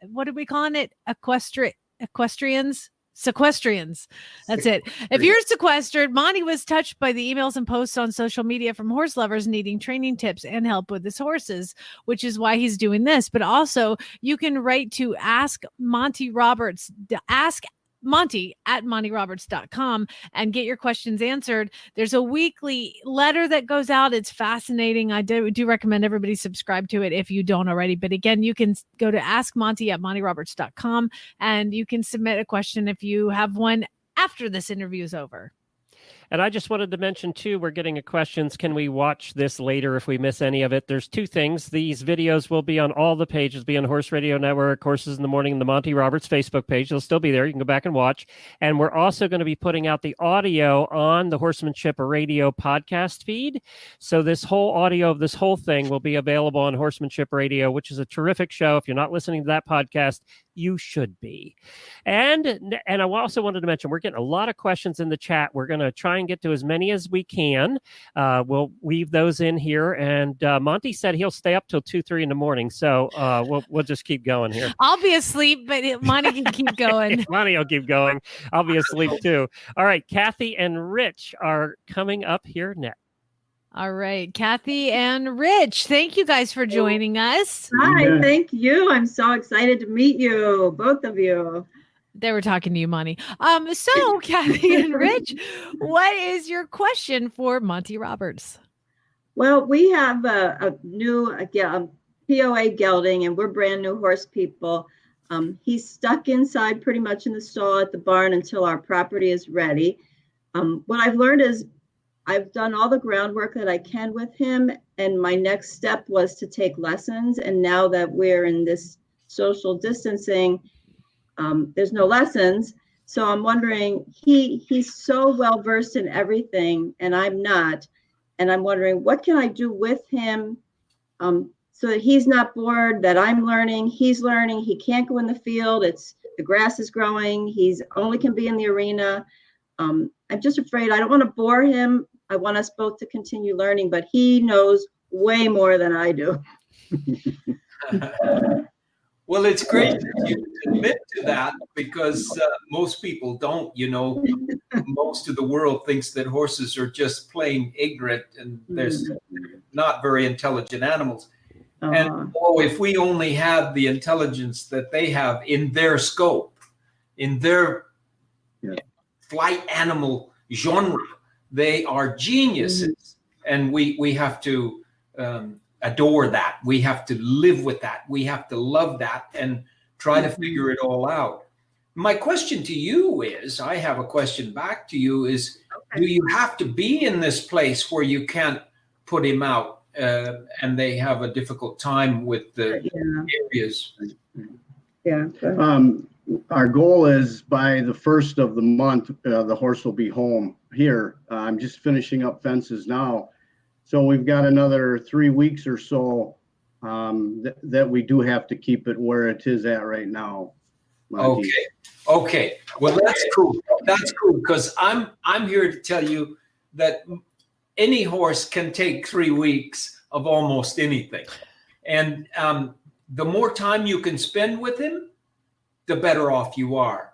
[SPEAKER 2] what are we calling it? Equestrians? Sequestrians. That's it. If you're sequestered, Monty was touched by the emails and posts on social media from horse lovers needing training tips and help with his horses, which is why he's doing this. But also, you can write to Ask Monty Roberts, Ask Monty at montyroberts.com and get your questions answered. There's a weekly letter that goes out. It's fascinating. I do recommend everybody subscribe to it if you don't already. But again, you can go to Ask Monty at montyroberts.com and you can submit a question if you have one after this interview is over.
[SPEAKER 1] And I just wanted to mention, too, we're getting a questions. Can we watch this later if we miss any of it? There's two things. These videos will be on all the pages, be on Horse Radio Network, Horses in the Morning, and the Monty Roberts Facebook page. They'll still be there. You can go back and watch. And we're also going to be putting out the audio on the Horsemanship Radio podcast feed. So this whole audio of this whole thing will be available on Horsemanship Radio, which is a terrific show. If you're not listening to that podcast, you should be. And I also wanted to mention, we're getting a lot of questions in the chat. We're going to try and get to as many as we can. We'll weave those in here. And Monty said he'll stay up till 2-3 in the morning. So we'll just keep going here.
[SPEAKER 2] I'll be asleep, but Monty can keep going.
[SPEAKER 1] Monty will keep going. I'll be asleep too. All right. Kathy and Rich are coming up here next.
[SPEAKER 2] All right, Kathy and Rich, thank you guys for joining us.
[SPEAKER 9] Hi, thank you. I'm so excited to meet you, both of you.
[SPEAKER 2] They were talking to you, Monty. So Kathy and Rich, what is your question for Monty Roberts?
[SPEAKER 9] Well, we have a new POA gelding, and we're brand new horse people. He's stuck inside pretty much in the stall at the barn until our property is ready. What I've learned is I've done all the groundwork that I can with him, and my next step was to take lessons. And now that we're in this social distancing, there's no lessons. So I'm wondering, he's so well versed in everything, and I'm not. And I'm wondering, what can I do with him so that he's not bored, that I'm learning, he's learning. He can't go in the field. The grass is growing. He's only can be in the arena. I'm just afraid I don't want to bore him. I want us both to continue learning, but he knows way more than I do.
[SPEAKER 3] Well, it's great that you admit to that, because most people don't. Most of the world thinks that horses are just plain ignorant and they're not very intelligent animals. And if we only had the intelligence that they have in their scope, in their flight animal genre, they are geniuses, and we have to adore that. We have to live with that. We have to love that and try to figure it all out. My question to you is, I have a question back to you, is do you have to be in this place where you can't put him out and they have a difficult time with the areas?
[SPEAKER 9] Yeah.
[SPEAKER 10] Our goal is by the 1st of the month, the horse will be home here. I'm just finishing up fences now. So we've got another 3 weeks or so that we do have to keep it where it is at right now. Monty.
[SPEAKER 3] Okay. Well, that's cool. That's cool, because I'm here to tell you that any horse can take 3 weeks of almost anything. And the more time you can spend with him, the better off you are.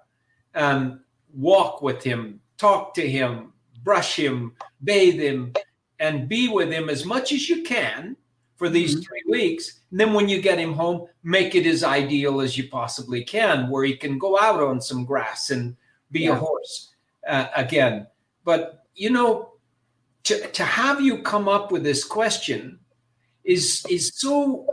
[SPEAKER 3] Walk with him, talk to him, brush him, bathe him, and be with him as much as you can for these 3 weeks. And then when you get him home, make it as ideal as you possibly can, where he can go out on some grass and be a horse again. But, you know, to have you come up with this question is so,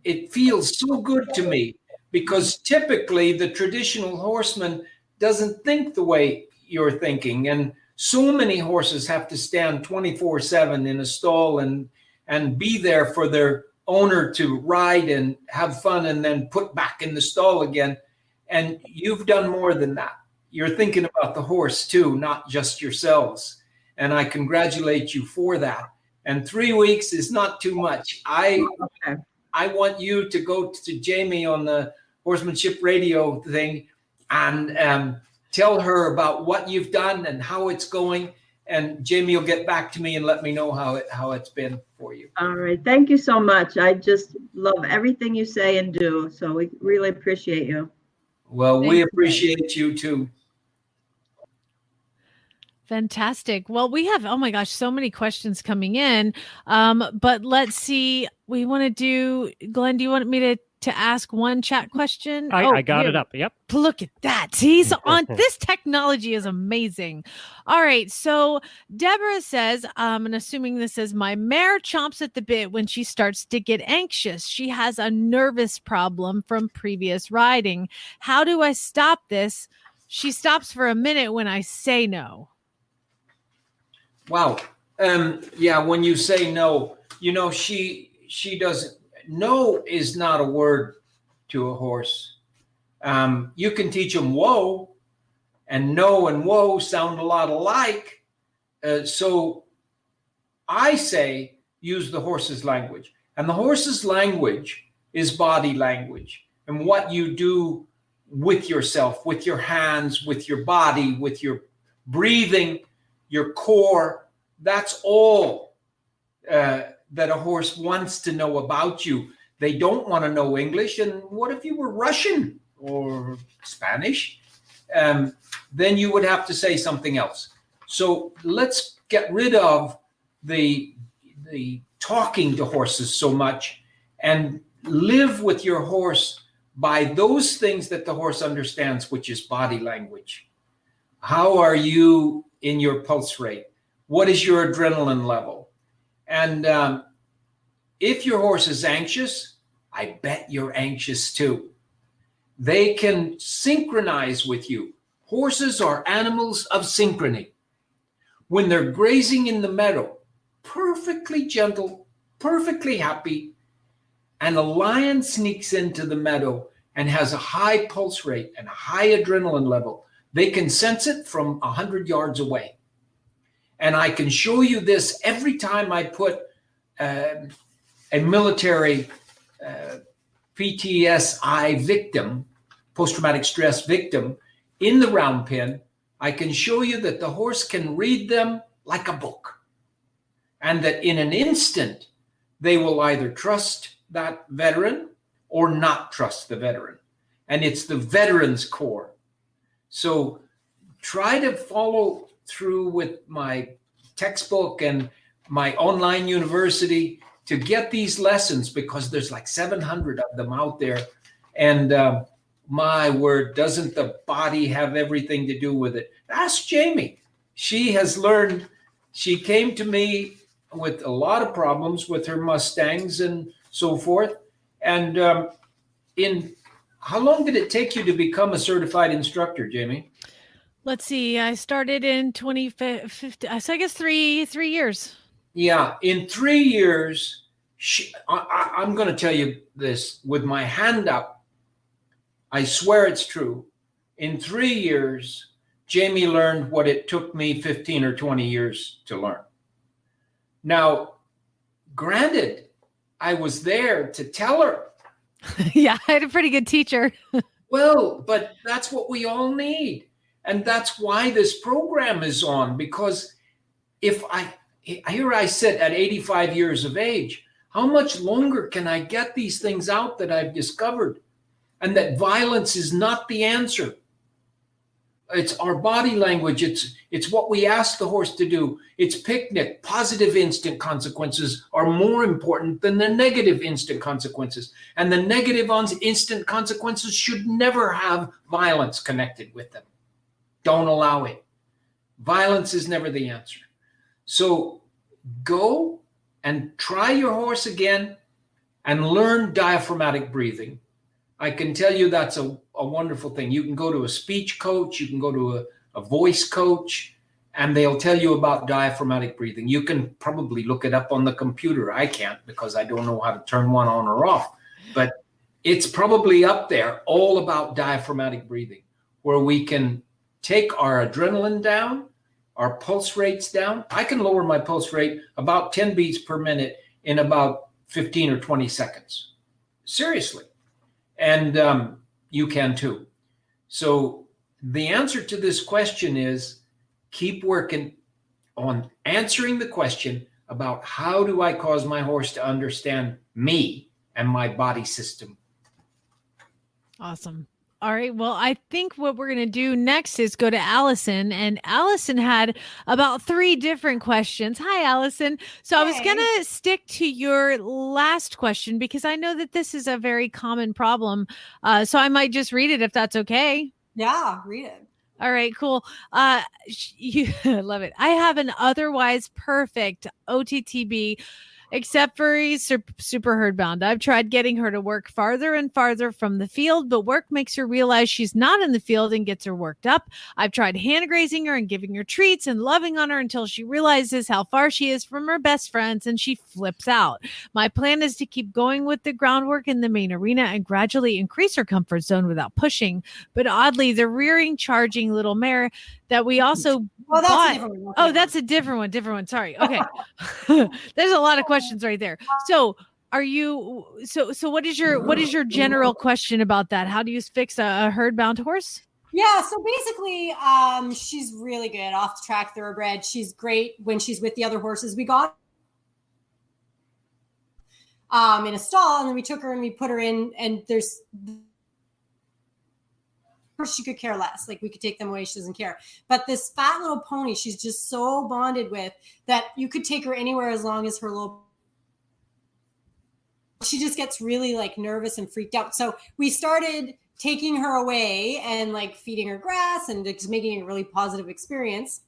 [SPEAKER 3] it feels so good to me, because typically the traditional horseman doesn't think the way you're thinking. And so many horses have to stand 24/7 in a stall and be there for their owner to ride and have fun and then put back in the stall again. And you've done more than that. You're thinking about the horse too, not just yourselves. And I congratulate you for that. And 3 weeks is not too much. I want you to go to Jamie on the horsemanship radio thing and tell her about what you've done and how it's going. And Jamie will get back to me and let me know how it's been for you.
[SPEAKER 9] All right. Thank you so much. I just love everything you say and do. So we really appreciate you.
[SPEAKER 3] Well, we appreciate you too.
[SPEAKER 2] Fantastic. Well, we have, oh my gosh, so many questions coming in. But let's see. We want to do, Glenn, do you want me to ask one chat question?
[SPEAKER 1] I got it up. Yep.
[SPEAKER 2] Look at that. He's on. This technology is amazing. All right. So Deborah says, and assuming this is, my mare chomps at the bit when she starts to get anxious. She has a nervous problem from previous riding. How do I stop this? She stops for a minute when I say no.
[SPEAKER 3] Wow. Yeah, when you say no, you know, she doesn't, no is not a word to a horse. You can teach them whoa, and no and whoa sound a lot alike. So I say use the horse's language. And the horse's language is body language. And what you do with yourself, with your hands, with your body, with your breathing, your core, that's all that a horse wants to know about you. They don't want to know English. And what if you were Russian or Spanish? Then you would have to say something else. So let's get rid of the talking to horses so much and live with your horse by those things that the horse understands, which is body language. How are you in your pulse rate? What is your adrenaline level? And if your horse is anxious, I bet you're anxious too. They can synchronize with you. Horses are animals of synchrony. When they're grazing in the meadow, perfectly gentle, perfectly happy, and a lion sneaks into the meadow and has a high pulse rate and a high adrenaline level, they can sense it from 100 yards away. And I can show you this every time I put a military PTSI victim, post-traumatic stress victim, in the round pen. I can show you that the horse can read them like a book. And that in an instant, they will either trust that veteran or not trust the veteran. And it's the veteran's core. So try to follow through with my textbook and my online university to get these lessons, because there's like 700 of them out there. And my word, doesn't the body have everything to do with it? Ask Jamie. She has learned. She came to me with a lot of problems with her Mustangs and so forth. And in how long did it take you to become a certified instructor, Jamie?
[SPEAKER 2] Let's see. I started in 2015. So I guess three years.
[SPEAKER 3] Yeah, in 3 years, I'm going to tell you this with my hand up. I swear it's true. In 3 years, Jamie learned what it took me 15 or 20 years to learn. Now, granted, I was there to tell her.
[SPEAKER 2] Yeah, I had a pretty good teacher.
[SPEAKER 3] Well, but that's what we all need. And that's why this program is on, because if here I sit at 85 years of age, how much longer can I get these things out that I've discovered? And that violence is not the answer. It's our body language. It's what we ask the horse to do. It's picnic. Positive instant consequences are more important than the negative instant consequences. And the negative instant consequences should never have violence connected with them. Don't allow it. Violence is never the answer. So go and try your horse again and learn diaphragmatic breathing. I can tell you that's a wonderful thing. You can go to a speech coach, you can go to a voice coach, and they'll tell you about diaphragmatic breathing. You can probably look it up on the computer. I can't, because I don't know how to turn one on or off. But it's probably up there, all about diaphragmatic breathing, where we can take our adrenaline down, our pulse rates down. I can lower my pulse rate about 10 beats per minute in about 15 or 20 seconds. Seriously. And you can too. So the answer to this question is keep working on answering the question about how do I cause my horse to understand me and my body system.
[SPEAKER 2] Awesome. All right. Well, I think what we're going to do next is go to Allison. And Allison had about 3 different questions. Hi, Allison. So I was going to stick to your last question because I know that this is a very common problem. So I might just read it if that's okay.
[SPEAKER 11] Yeah, read it.
[SPEAKER 2] All right, cool. You love it. I have an otherwise perfect OTTB, except for he's super herd bound. I've tried getting her to work farther and farther from the field, but work makes her realize she's not in the field and gets her worked up. I've tried hand grazing her and giving her treats and loving on her until she realizes how far she is from her best friends and she flips out. My plan is to keep going with the groundwork in the main arena and gradually increase her comfort zone without pushing. But oddly, the rearing, charging little mare that we also
[SPEAKER 11] that's
[SPEAKER 2] bought.
[SPEAKER 11] a different one.
[SPEAKER 2] Oh, that's a different one. Sorry. Okay. There's a lot of questions right there. So are you, so what is your general question about that? How do you fix a herd bound horse?
[SPEAKER 11] Yeah, so basically, she's really good off the track thoroughbred. She's great when she's with the other horses. We got in a stall, and then we took her and we put her in, and there's she could care less. Like, we could take them away. She doesn't care. But this fat little pony, she's just so bonded with that you could take her anywhere as long as her little. She just gets really like nervous and freaked out. So we started taking her away and like feeding her grass and just making it a really positive experience.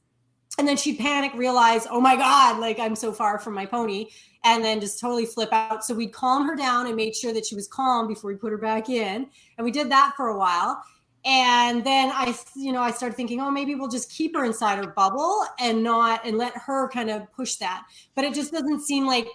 [SPEAKER 11] And then she'd panic, realize, oh my God, like I'm so far from my pony, and then just totally flip out. So we'd calm her down and made sure that she was calm before we put her back in. And we did that for a while. And then I started thinking, oh, maybe we'll just keep her inside her bubble and let her kind of push that. But it just doesn't seem like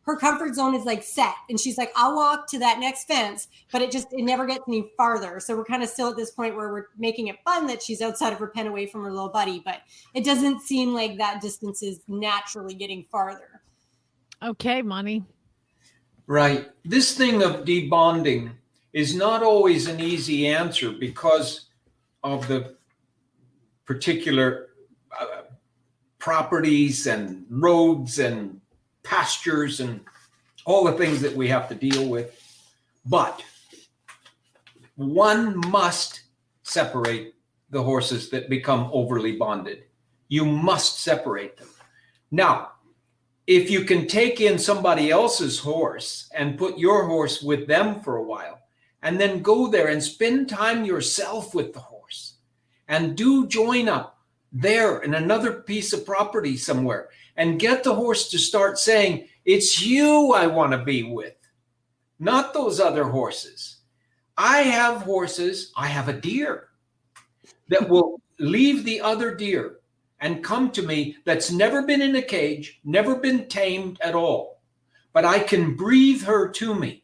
[SPEAKER 11] her comfort zone is like set. And she's like, I'll walk to that next fence, but it never gets any farther. So we're kind of still at this point where we're making it fun that she's outside of her pen away from her little buddy, but it doesn't seem like that distance is naturally getting farther.
[SPEAKER 2] Okay, Monty.
[SPEAKER 3] Right. This thing of debonding is not always an easy answer because of the particular properties and roads and pastures and all the things that we have to deal with. But one must separate the horses that become overly bonded. You must separate them. Now, if you can take in somebody else's horse and put your horse with them for a while, and then go there and spend time yourself with the horse and do join up there in another piece of property somewhere and get the horse to start saying, it's you I want to be with, not those other horses. I have horses, I have a deer that will leave the other deer and come to me that's never been in a cage, never been tamed at all, but I can breathe her to me.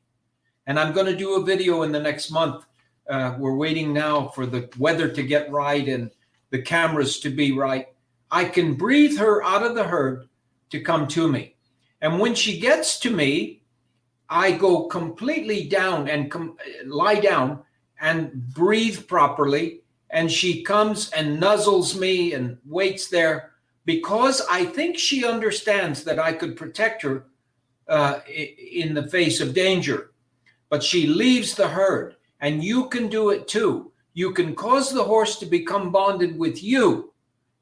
[SPEAKER 3] And I'm going to do a video in the next month. We're waiting now for the weather to get right and the cameras to be right. I can breathe her out of the herd to come to me. And when she gets to me, I go completely down and lie down and breathe properly. And she comes and nuzzles me and waits there because I think she understands that I could protect her in the face of danger. But she leaves the herd, and you can do it too. You can cause the horse to become bonded with you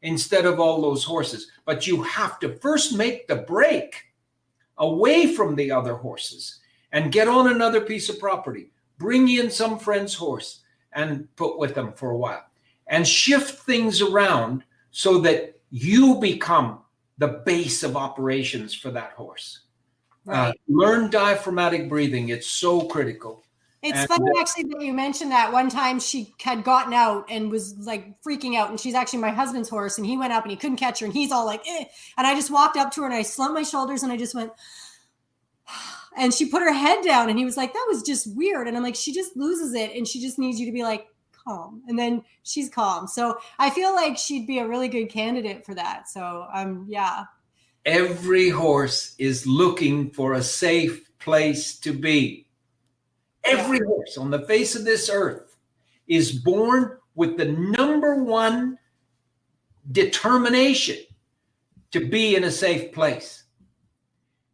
[SPEAKER 3] instead of all those horses. But you have to first make the break away from the other horses and get on another piece of property. Bring in some friend's horse and put with them for a while and shift things around so that you become the base of operations for that horse.
[SPEAKER 11] Right.
[SPEAKER 3] Learn diaphragmatic breathing. It's so critical.
[SPEAKER 11] It's funny actually that you mentioned that. One time she had gotten out and was like freaking out, and she's actually my husband's horse, and he went up and he couldn't catch her, and he's all like, eh. And I just walked up to her and I slumped my shoulders and I just went, and she put her head down and he was like, that was just weird. And I'm like, she just loses it and she just needs you to be like calm. And then she's calm. So I feel like she'd be a really good candidate for that. So yeah.
[SPEAKER 3] Every horse is looking for a safe place to be. Every horse on the face of this earth is born with the number one determination to be in a safe place.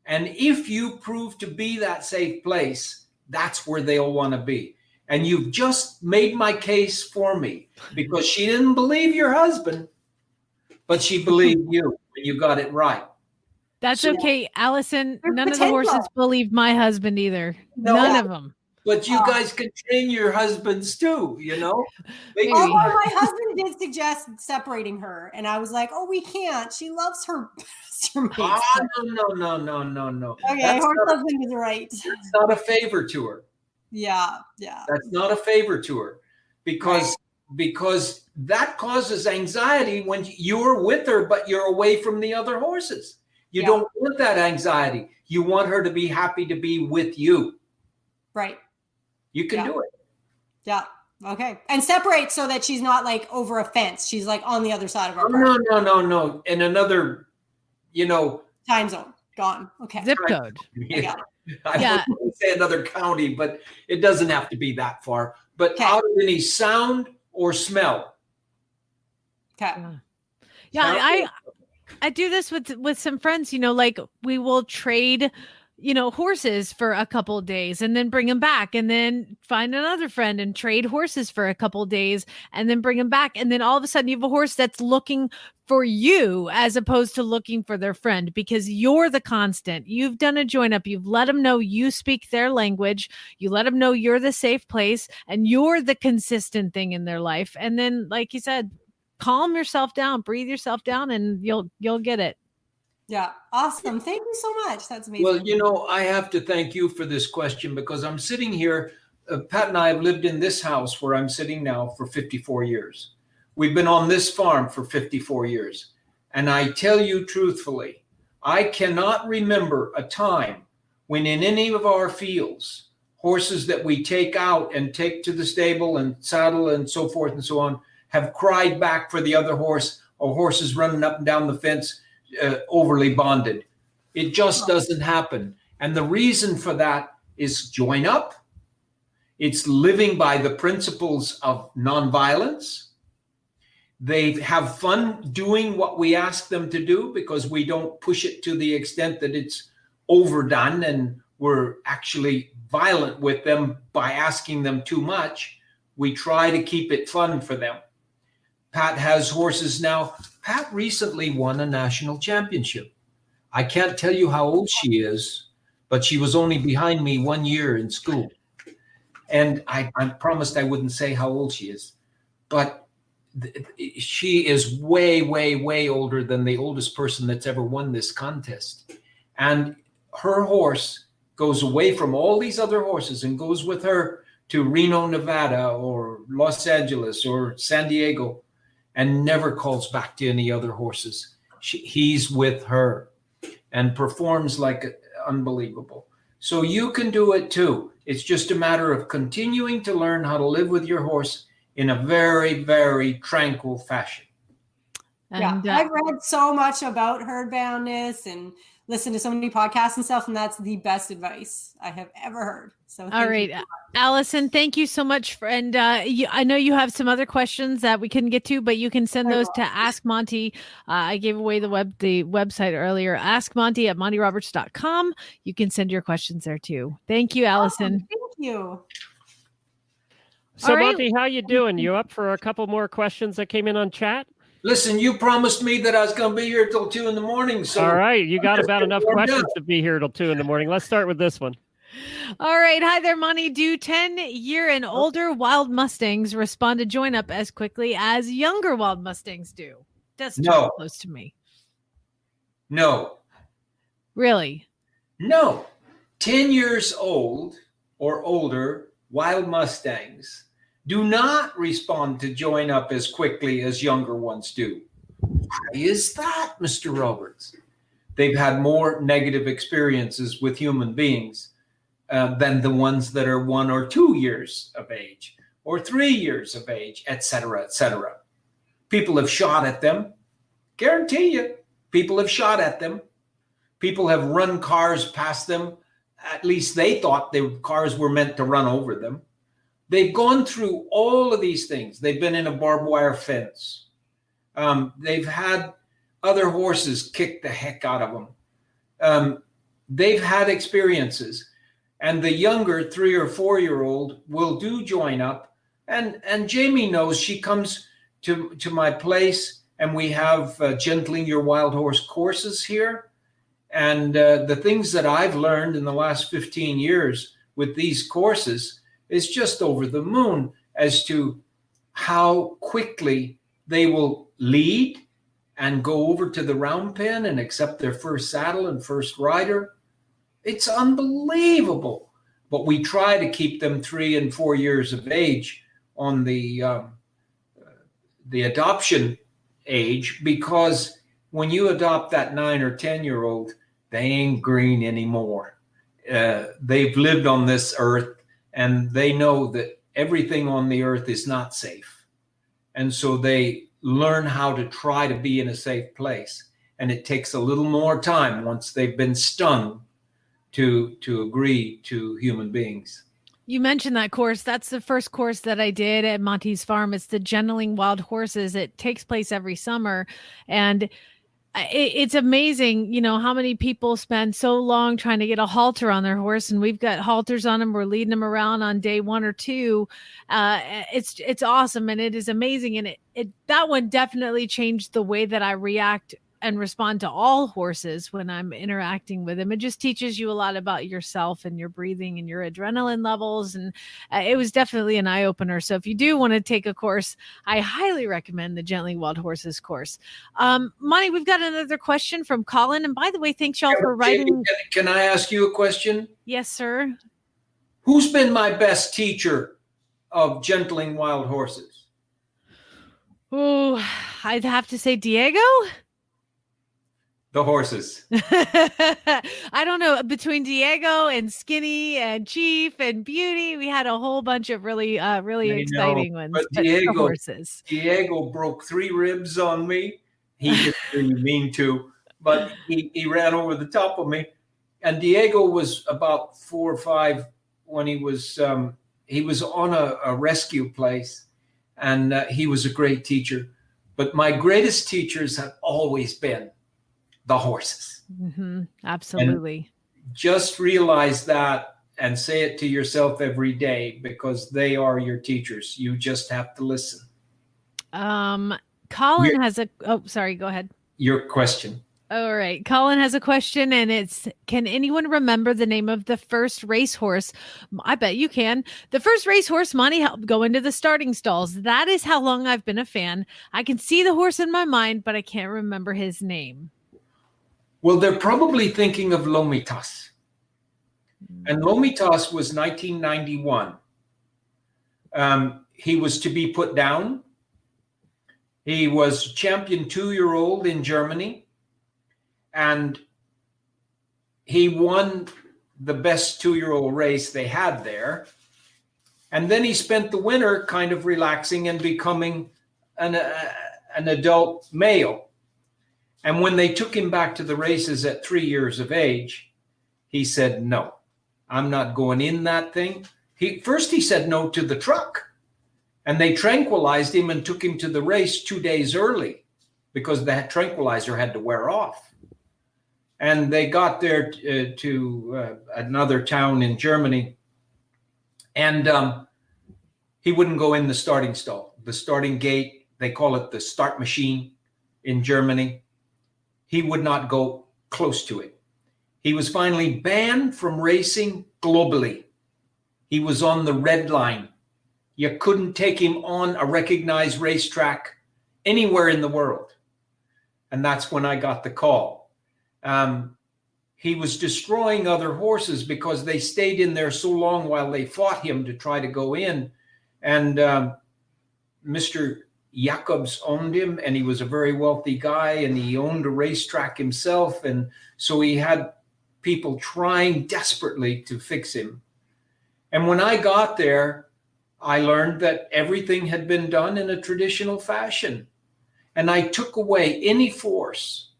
[SPEAKER 3] And if you prove to be that safe place, that's where they'll want to be. And you've just made my case for me because she didn't believe your husband, but she believed you and you got it right.
[SPEAKER 2] That's okay, Allison. None of the horses believe my husband either.
[SPEAKER 3] No.
[SPEAKER 2] None of them.
[SPEAKER 3] But you guys can train your husbands too, you know?
[SPEAKER 11] Although my husband did suggest separating her, and I was like, "Oh, we can't. She loves her mates."
[SPEAKER 3] No.
[SPEAKER 11] Okay, her husband is right.
[SPEAKER 3] That's not a favor to her.
[SPEAKER 11] Yeah.
[SPEAKER 3] That's not a favor to her because that causes anxiety when you're with her, but you're away from the other horses. You don't want that anxiety. You want her to be happy to be with you.
[SPEAKER 11] Right.
[SPEAKER 3] You can do it.
[SPEAKER 11] Yeah. Okay. And separate so that she's not like over a fence. She's like on the other side of our property.
[SPEAKER 3] No. In another,
[SPEAKER 11] time zone. Gone. Okay.
[SPEAKER 2] Zip code.
[SPEAKER 3] Yeah. I wouldn't say another county, but it doesn't have to be that far. But out of any sound or smell.
[SPEAKER 11] Okay.
[SPEAKER 2] Yeah. I do this with some friends, like we will trade horses for a couple of days and then bring them back and then find another friend and trade horses for a couple of days and then bring them back. And then all of a sudden you have a horse that's looking for you as opposed to looking for their friend because you're the constant. You've done a join up. You've let them know you speak their language. You let them know you're the safe place and you're the consistent thing in their life. And then, like you said, calm yourself down, breathe yourself down, and you'll get it.
[SPEAKER 11] Yeah. Awesome. Thank you so much. That's amazing.
[SPEAKER 3] Well, I have to thank you for this question because I'm sitting here. Pat and I have lived in this house where I'm sitting now for 54 years. We've been on this farm for 54 years. And I tell you truthfully, I cannot remember a time when in any of our fields, horses that we take out and take to the stable and saddle and so forth and so on, have cried back for the other horse or horses running up and down the fence overly bonded. It just doesn't happen. And the reason for that is join up. It's living by the principles of nonviolence. They have fun doing what we ask them to do because we don't push it to the extent that it's overdone and we're actually violent with them by asking them too much. We try to keep it fun for them. Pat has horses now. Pat recently won a national championship. I can't tell you how old she is, but she was only behind me 1 year in school. And I promised I wouldn't say how old she is, but she is way, way, way older than the oldest person that's ever won this contest. And her horse goes away from all these other horses and goes with her to Reno, Nevada, or Los Angeles or San Diego, and never calls back to any other horses. He's with her and performs like unbelievable. So you can do it too. It's just a matter of continuing to learn how to live with your horse in a very, very tranquil fashion.
[SPEAKER 11] And, I've read so much about herd boundness and listen to so many podcasts and stuff, and that's the best advice I have ever heard. So
[SPEAKER 2] all right, Allison, thank you so much. And I know you have some other questions that we couldn't get to, but you can send those to Ask Monty. I gave away the website earlier. Ask Monty at montyroberts.com. You can send your questions there too. Thank you, Allison.
[SPEAKER 11] Thank you.
[SPEAKER 1] So,
[SPEAKER 2] All right.
[SPEAKER 1] Monty, how you doing? You up for a couple more questions that came in on chat?
[SPEAKER 3] Listen, you promised me that I was going to be here till 2 a.m. So
[SPEAKER 1] all right, you got about enough
[SPEAKER 3] warmed
[SPEAKER 1] questions
[SPEAKER 3] up.
[SPEAKER 1] to be here till 2 a.m. Let's start with this one.
[SPEAKER 2] All right. Hi there, Monty. Do 10-year and older wild Mustangs respond to join up as quickly as younger wild Mustangs do? That's too
[SPEAKER 3] No.
[SPEAKER 2] close to me.
[SPEAKER 3] No.
[SPEAKER 2] Really?
[SPEAKER 3] No. 10 years old or older wild Mustangs do not respond to join up as quickly as younger ones do. Why is that, Mr. Roberts? They've had more negative experiences with human beings than the ones that are 1 or 2 years of age or 3 years of age, et cetera, et cetera. People have shot at them. Guarantee you, people have shot at them. People have run cars past them. At least they thought the cars were meant to run over them. They've gone through all of these things. They've been in a barbed wire fence. They've had other horses kick the heck out of them. They've had experiences. And the younger 3 or 4 year old will do join up. And Jamie knows. She comes to my place, and we have Gentling Your Wild Horse courses here. And the things that I've learned in the last 15 years with these courses is just over the moon as to how quickly they will lead and go over to the round pen and accept their first saddle and first rider. It's unbelievable. But we try to keep them 3 and 4 years of age on the adoption age, because when you adopt that 9 or 10-year-old, they ain't green anymore. They've lived on this earth, and they know that everything on the earth is not safe. And so they learn how to try to be in a safe place. And it takes a little more time once they've been stung to agree to human beings.
[SPEAKER 2] You mentioned that course. That's the first course that I did at Monty's Farm. It's the Gentling Wild Horses. It takes place every summer. And it's amazing, how many people spend so long trying to get a halter on their horse, and we've got halters on them. We're leading them around on day 1 or 2. It's awesome, and it is amazing. And that one definitely changed the way that I react and respond to all horses when I'm interacting with them. It just teaches you a lot about yourself and your breathing and your adrenaline levels. And it was definitely an eye opener. So if you do want to take a course, I highly recommend the Gentling Wild Horses course. Monty, we've got another question from Colin. And by the way, thanks y'all for writing.
[SPEAKER 3] Can I ask you a question?
[SPEAKER 2] Yes, sir.
[SPEAKER 3] Who's been my best teacher of Gentling Wild Horses?
[SPEAKER 2] Oh, I'd have to say Diego.
[SPEAKER 3] The horses.
[SPEAKER 2] I don't know. Between Diego and Skinny and Chief and Beauty, we had a whole bunch of really exciting ones.
[SPEAKER 3] But
[SPEAKER 2] the horses.
[SPEAKER 3] Diego broke 3 ribs on me. He didn't really mean to, but he ran over the top of me. And Diego was about 4 or 5 when he was on a rescue place, and he was a great teacher. But my greatest teachers have always been the horses.
[SPEAKER 2] Mm-hmm. Absolutely.
[SPEAKER 3] And just realize that and say it to yourself every day, because they are your teachers. You just have to listen.
[SPEAKER 2] Colin has sorry, go ahead.
[SPEAKER 3] Your question.
[SPEAKER 2] All right. Colin has a question, and it's, can anyone remember the name of the first racehorse? I bet you can. The first racehorse Monty helped go into the starting stalls. That is how long I've been a fan. I can see the horse in my mind, but I can't remember his name.
[SPEAKER 3] Well, they're probably thinking of Lomitas. And Lomitas was 1991. He was to be put down. He was champion 2-year-old in Germany. And he won the best 2-year-old race they had there. And then he spent the winter kind of relaxing and becoming an adult male. And when they took him back to the races at 3 years of age, he said, no, I'm not going in that thing. First he said no to the truck. And they tranquilized him and took him to the race 2 days early because the tranquilizer had to wear off. And they got there to another town in Germany. And he wouldn't go in the starting stall. The starting gate, they call it the start machine in Germany. He would not go close to it. He was finally banned from racing globally. He was on the red line. You couldn't take him on a recognized racetrack anywhere in the world. And that's when I got the call. He was destroying other horses because they stayed in there so long while they fought him to try to go in. And Mr. Jacobs owned him, and he was a very wealthy guy, and he owned a racetrack himself. And so he had people trying desperately to fix him. And when I got there, I learned that everything had been done in a traditional fashion. And I took away any force.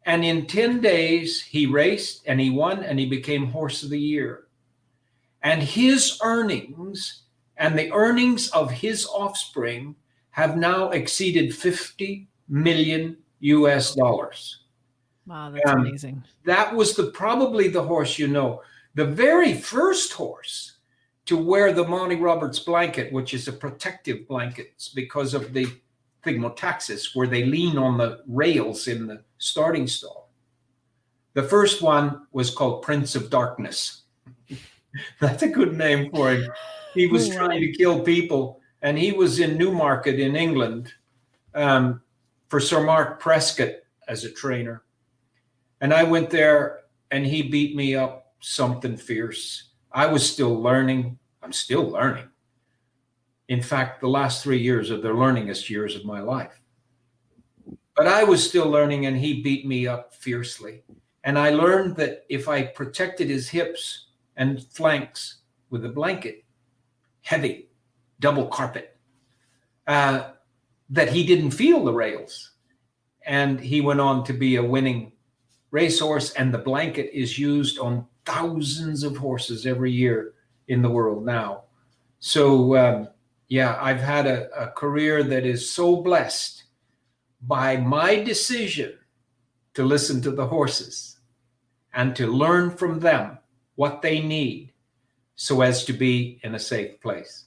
[SPEAKER 3] And in 10 days, he raced and he won and he became Horse of the Year. And his earnings and the earnings of his offspring have now exceeded $50 million US.
[SPEAKER 2] Wow, that's amazing.
[SPEAKER 3] That was probably the horse, the very first horse to wear the Monty Roberts blanket, which is a protective blanket because of the thigmotaxis, where they lean on the rails in the starting stall. The first one was called Prince of Darkness. That's a good name for him. He was trying to kill people, and he was in Newmarket in England for Sir Mark Prescott as a trainer. And I went there, and he beat me up something fierce. I was still learning. I'm still learning. In fact, the last 3 years are the learningest years of my life. But I was still learning, and he beat me up fiercely. And I learned that if I protected his hips and flanks with a blanket, heavy, double carpet, that he didn't feel the rails. And he went on to be a winning racehorse, and the blanket is used on thousands of horses every year in the world now. So, I've had a career that is so blessed by my decision to listen to the horses and to learn from them what they need so as to be in a safe place.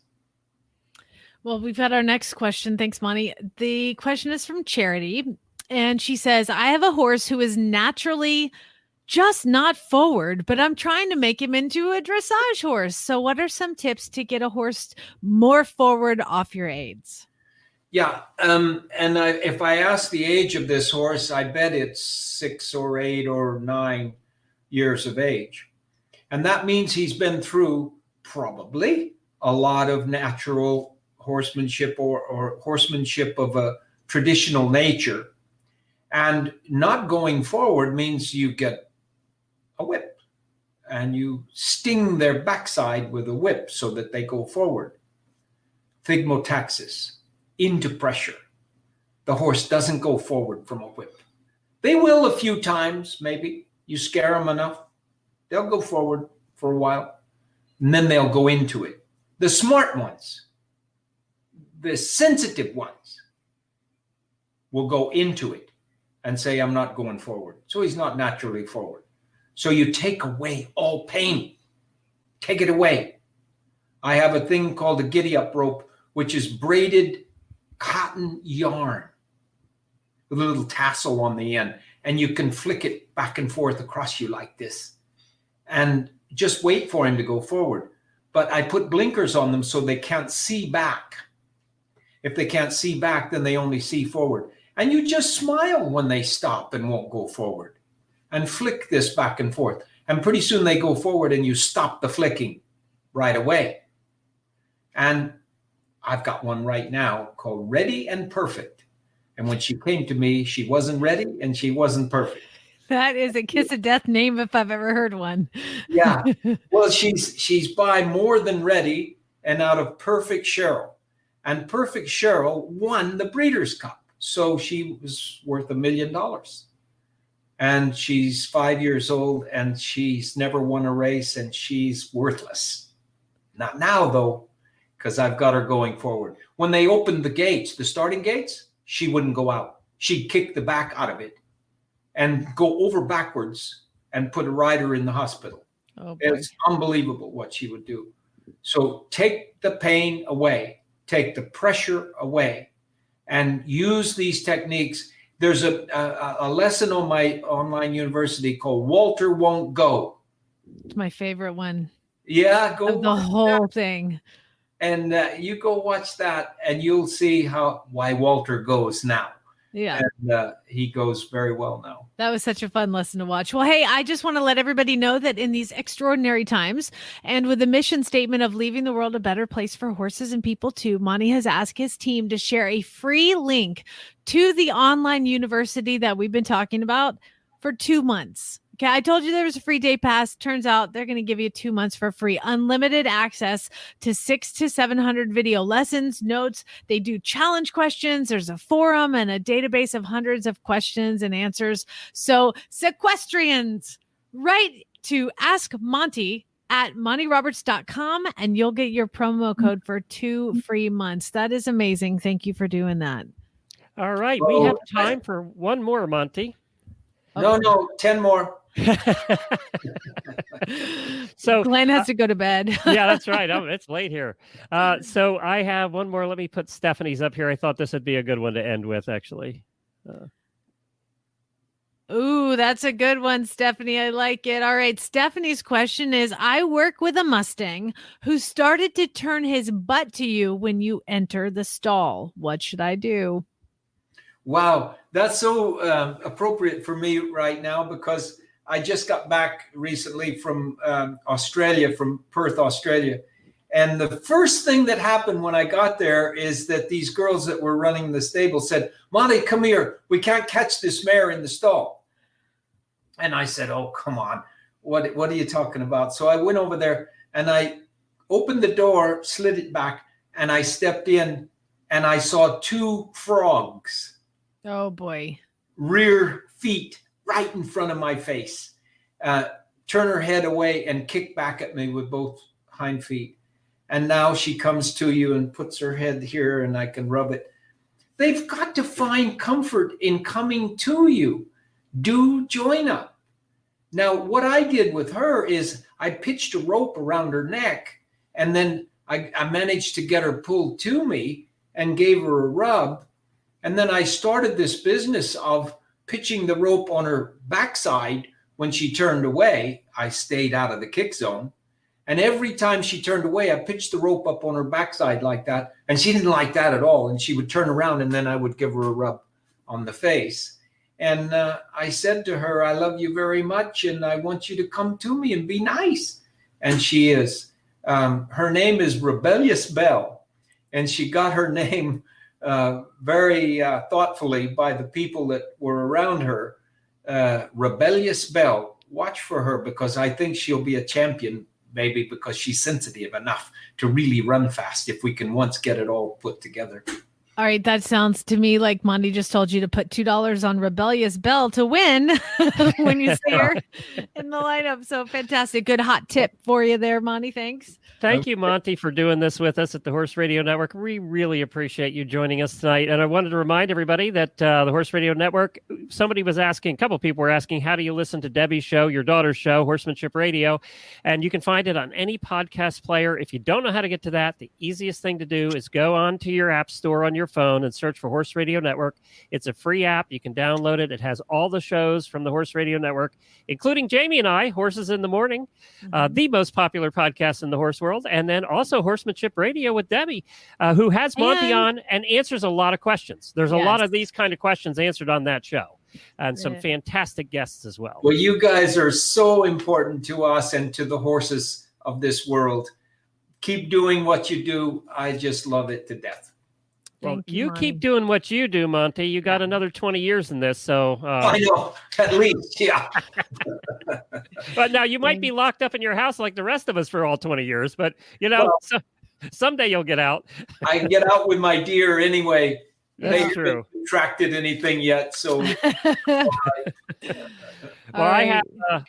[SPEAKER 2] Well, we've got our next question. Thanks, Monty. The question is from Charity, and she says, I have a horse who is naturally just not forward, but I'm trying to make him into a dressage horse. So what are some tips to get a horse more forward off your aids?
[SPEAKER 3] Yeah. If I ask the age of this horse, I bet it's 6 or 8 or 9 years of age. And that means he's been through probably a lot of natural horsemanship or horsemanship of a traditional nature. And not going forward means you get a whip and you sting their backside with a whip so that they go forward. Thigmotaxis, into pressure. The horse doesn't go forward from a whip. They will a few times, maybe. You scare them enough, they'll go forward for a while, and then they'll go into it. The smart ones, the sensitive ones, will go into it and say, I'm not going forward. So he's not naturally forward. So you take away all pain. Take it away. I have a thing called a giddy-up rope, which is braided cotton yarn with a little tassel on the end. And you can flick it back and forth across you like this. And just wait for him to go forward. But I put blinkers on them so they can't see back. If they can't see back, then they only see forward. And you just smile when they stop and won't go forward. And flick this back and forth. And pretty soon they go forward and you stop the flicking right away. And I've got one right now called Ready and Perfect. And when she came to me, she wasn't ready and she wasn't perfect.
[SPEAKER 2] That is a kiss of death name if I've ever heard one.
[SPEAKER 3] Yeah. Well, she's by More Than Ready and out of Perfect Cheryl. And Perfect Cheryl won the Breeders' Cup. So she was worth $1 million. And she's 5 years old and she's never won a race and she's worthless. Not now, though, because I've got her going forward. When they opened the gates, the starting gates, she wouldn't go out. She'd kick the back out of it and go over backwards and put a rider in the hospital.
[SPEAKER 2] Oh, boy.
[SPEAKER 3] It's unbelievable what she would do. So take the pain away, take the pressure away, and use these techniques. There's a lesson on my online university called Walter Won't Go.
[SPEAKER 2] It's my favorite one.
[SPEAKER 3] Yeah, go
[SPEAKER 2] of the whole thing.
[SPEAKER 3] And you go watch that, and you'll see why Walter goes now.
[SPEAKER 2] Yeah.
[SPEAKER 3] And he goes very well now.
[SPEAKER 2] That was such a fun lesson to watch. Well, hey, I just want to let everybody know that in these extraordinary times and with the mission statement of leaving the world a better place for horses and people too, Monty has asked his team to share a free link to the online university that we've been talking about for 2 months. Okay, I told you there was a free day pass. Turns out they're going to give you 2 months for free, unlimited access to 600 to 700 video lessons, notes. They do challenge questions. There's a forum and a database of hundreds of questions and answers. So sequestrians, write to Ask Monty at montyroberts.com and you'll get your promo code for 2 free months. That is amazing. Thank you for doing that.
[SPEAKER 1] All right. We have time for one more, Monty.
[SPEAKER 3] No, 10 more.
[SPEAKER 1] So
[SPEAKER 2] Glenn has to go to bed.
[SPEAKER 1] Yeah, that's right. It's late here. So I have one more. Let me put Stephanie's up here. I thought this would be a good one to end with, actually.
[SPEAKER 2] Ooh, that's a good one, Stephanie. I like it. All right. Stephanie's question is, I work with a Mustang who started to turn his butt to you when you enter the stall. What should I do?
[SPEAKER 3] Wow, that's so appropriate for me right now because I just got back recently from Australia, from Perth, Australia. And the first thing that happened when I got there is that these girls that were running the stable said, Monty, come here. We can't catch this mare in the stall. And I said, oh, come on. What are you talking about? So I went over there and I opened the door, slid it back, and I stepped in and I saw 2 frogs.
[SPEAKER 2] Oh, boy.
[SPEAKER 3] Rear feet right in front of my face. Turn her head away and kick back at me with both hind feet. And now she comes to you and puts her head here and I can rub it. They've got to find comfort in coming to you. Do join up. Now, what I did with her is I pitched a rope around her neck and then I managed to get her pulled to me and gave her a rub. And then I started this business of pitching the rope on her backside. When she turned away, I stayed out of the kick zone. And every time she turned away, I pitched the rope up on her backside like that. And she didn't like that at all. And she would turn around and then I would give her a rub on the face. And I said to her, I love you very much. And I want you to come to me and be nice. And she is. Her name is Rebellious Belle. And she got her name very thoughtfully by the people that were around her. Rebellious Belle. Watch for her because I think she'll be a champion, maybe because she's sensitive enough to really run fast if we can once get it all put together.
[SPEAKER 2] All right. That sounds to me like Monty just told you to put $2 on Rebellious Belle to win when you see her in the lineup. So fantastic. Good hot tip for you there, Monty. Thanks.
[SPEAKER 1] Thank you, Monty, for doing this with us at the Horse Radio Network. We really appreciate you joining us tonight. And I wanted to remind everybody that the Horse Radio Network, somebody was asking, a couple of people were asking, how do you listen to Debbie's show, your daughter's show, Horsemanship Radio? And you can find it on any podcast player. If you don't know how to get to that, the easiest thing to do is go on to your app store on your phone and search for Horse Radio Network. It's a free app. You can download it. It has all the shows from the Horse Radio Network, including Jamie and I, Horses in the Morning, the most popular podcast in the horse world, and then also Horsemanship Radio with Debbie, who has Monty on and answers a lot of questions. There's a lot of these kind of questions answered on that show, and some fantastic guests as well.
[SPEAKER 3] Well, you guys are so important to us and to the horses of this world. Keep doing what you do. I just love it to death.
[SPEAKER 1] Well, you keep doing what you do, Monty. You got another 20 years in this, so
[SPEAKER 3] I know, at least, yeah.
[SPEAKER 1] But now you might be locked up in your house like the rest of us for all 20 years. But someday you'll get out.
[SPEAKER 3] I can get out with my deer anyway.
[SPEAKER 1] That's true.
[SPEAKER 3] retracted anything yet. So
[SPEAKER 1] Well,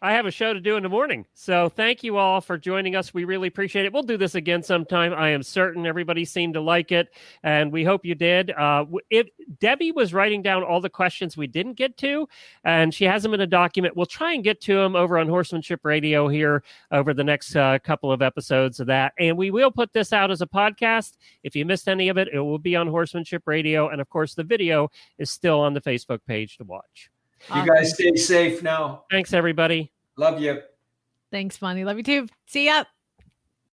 [SPEAKER 1] I have a show to do in the morning. So thank you all for joining us. We really appreciate it. We'll do this again sometime. I am certain everybody seemed to like it, and we hope you did. If Debbie was writing down all the questions we didn't get to, and she has them in a document, we'll try and get to them over on Horsemanship Radio here over the next couple of episodes of that. And we will put this out as a podcast. If you missed any of it, it will be on Horsemanship Radio. And of course, the video is still on the Facebook page to watch.
[SPEAKER 3] You guys stay safe now.
[SPEAKER 1] Thanks, everybody.
[SPEAKER 3] Love you.
[SPEAKER 2] Thanks, Monty. Love you too. See ya.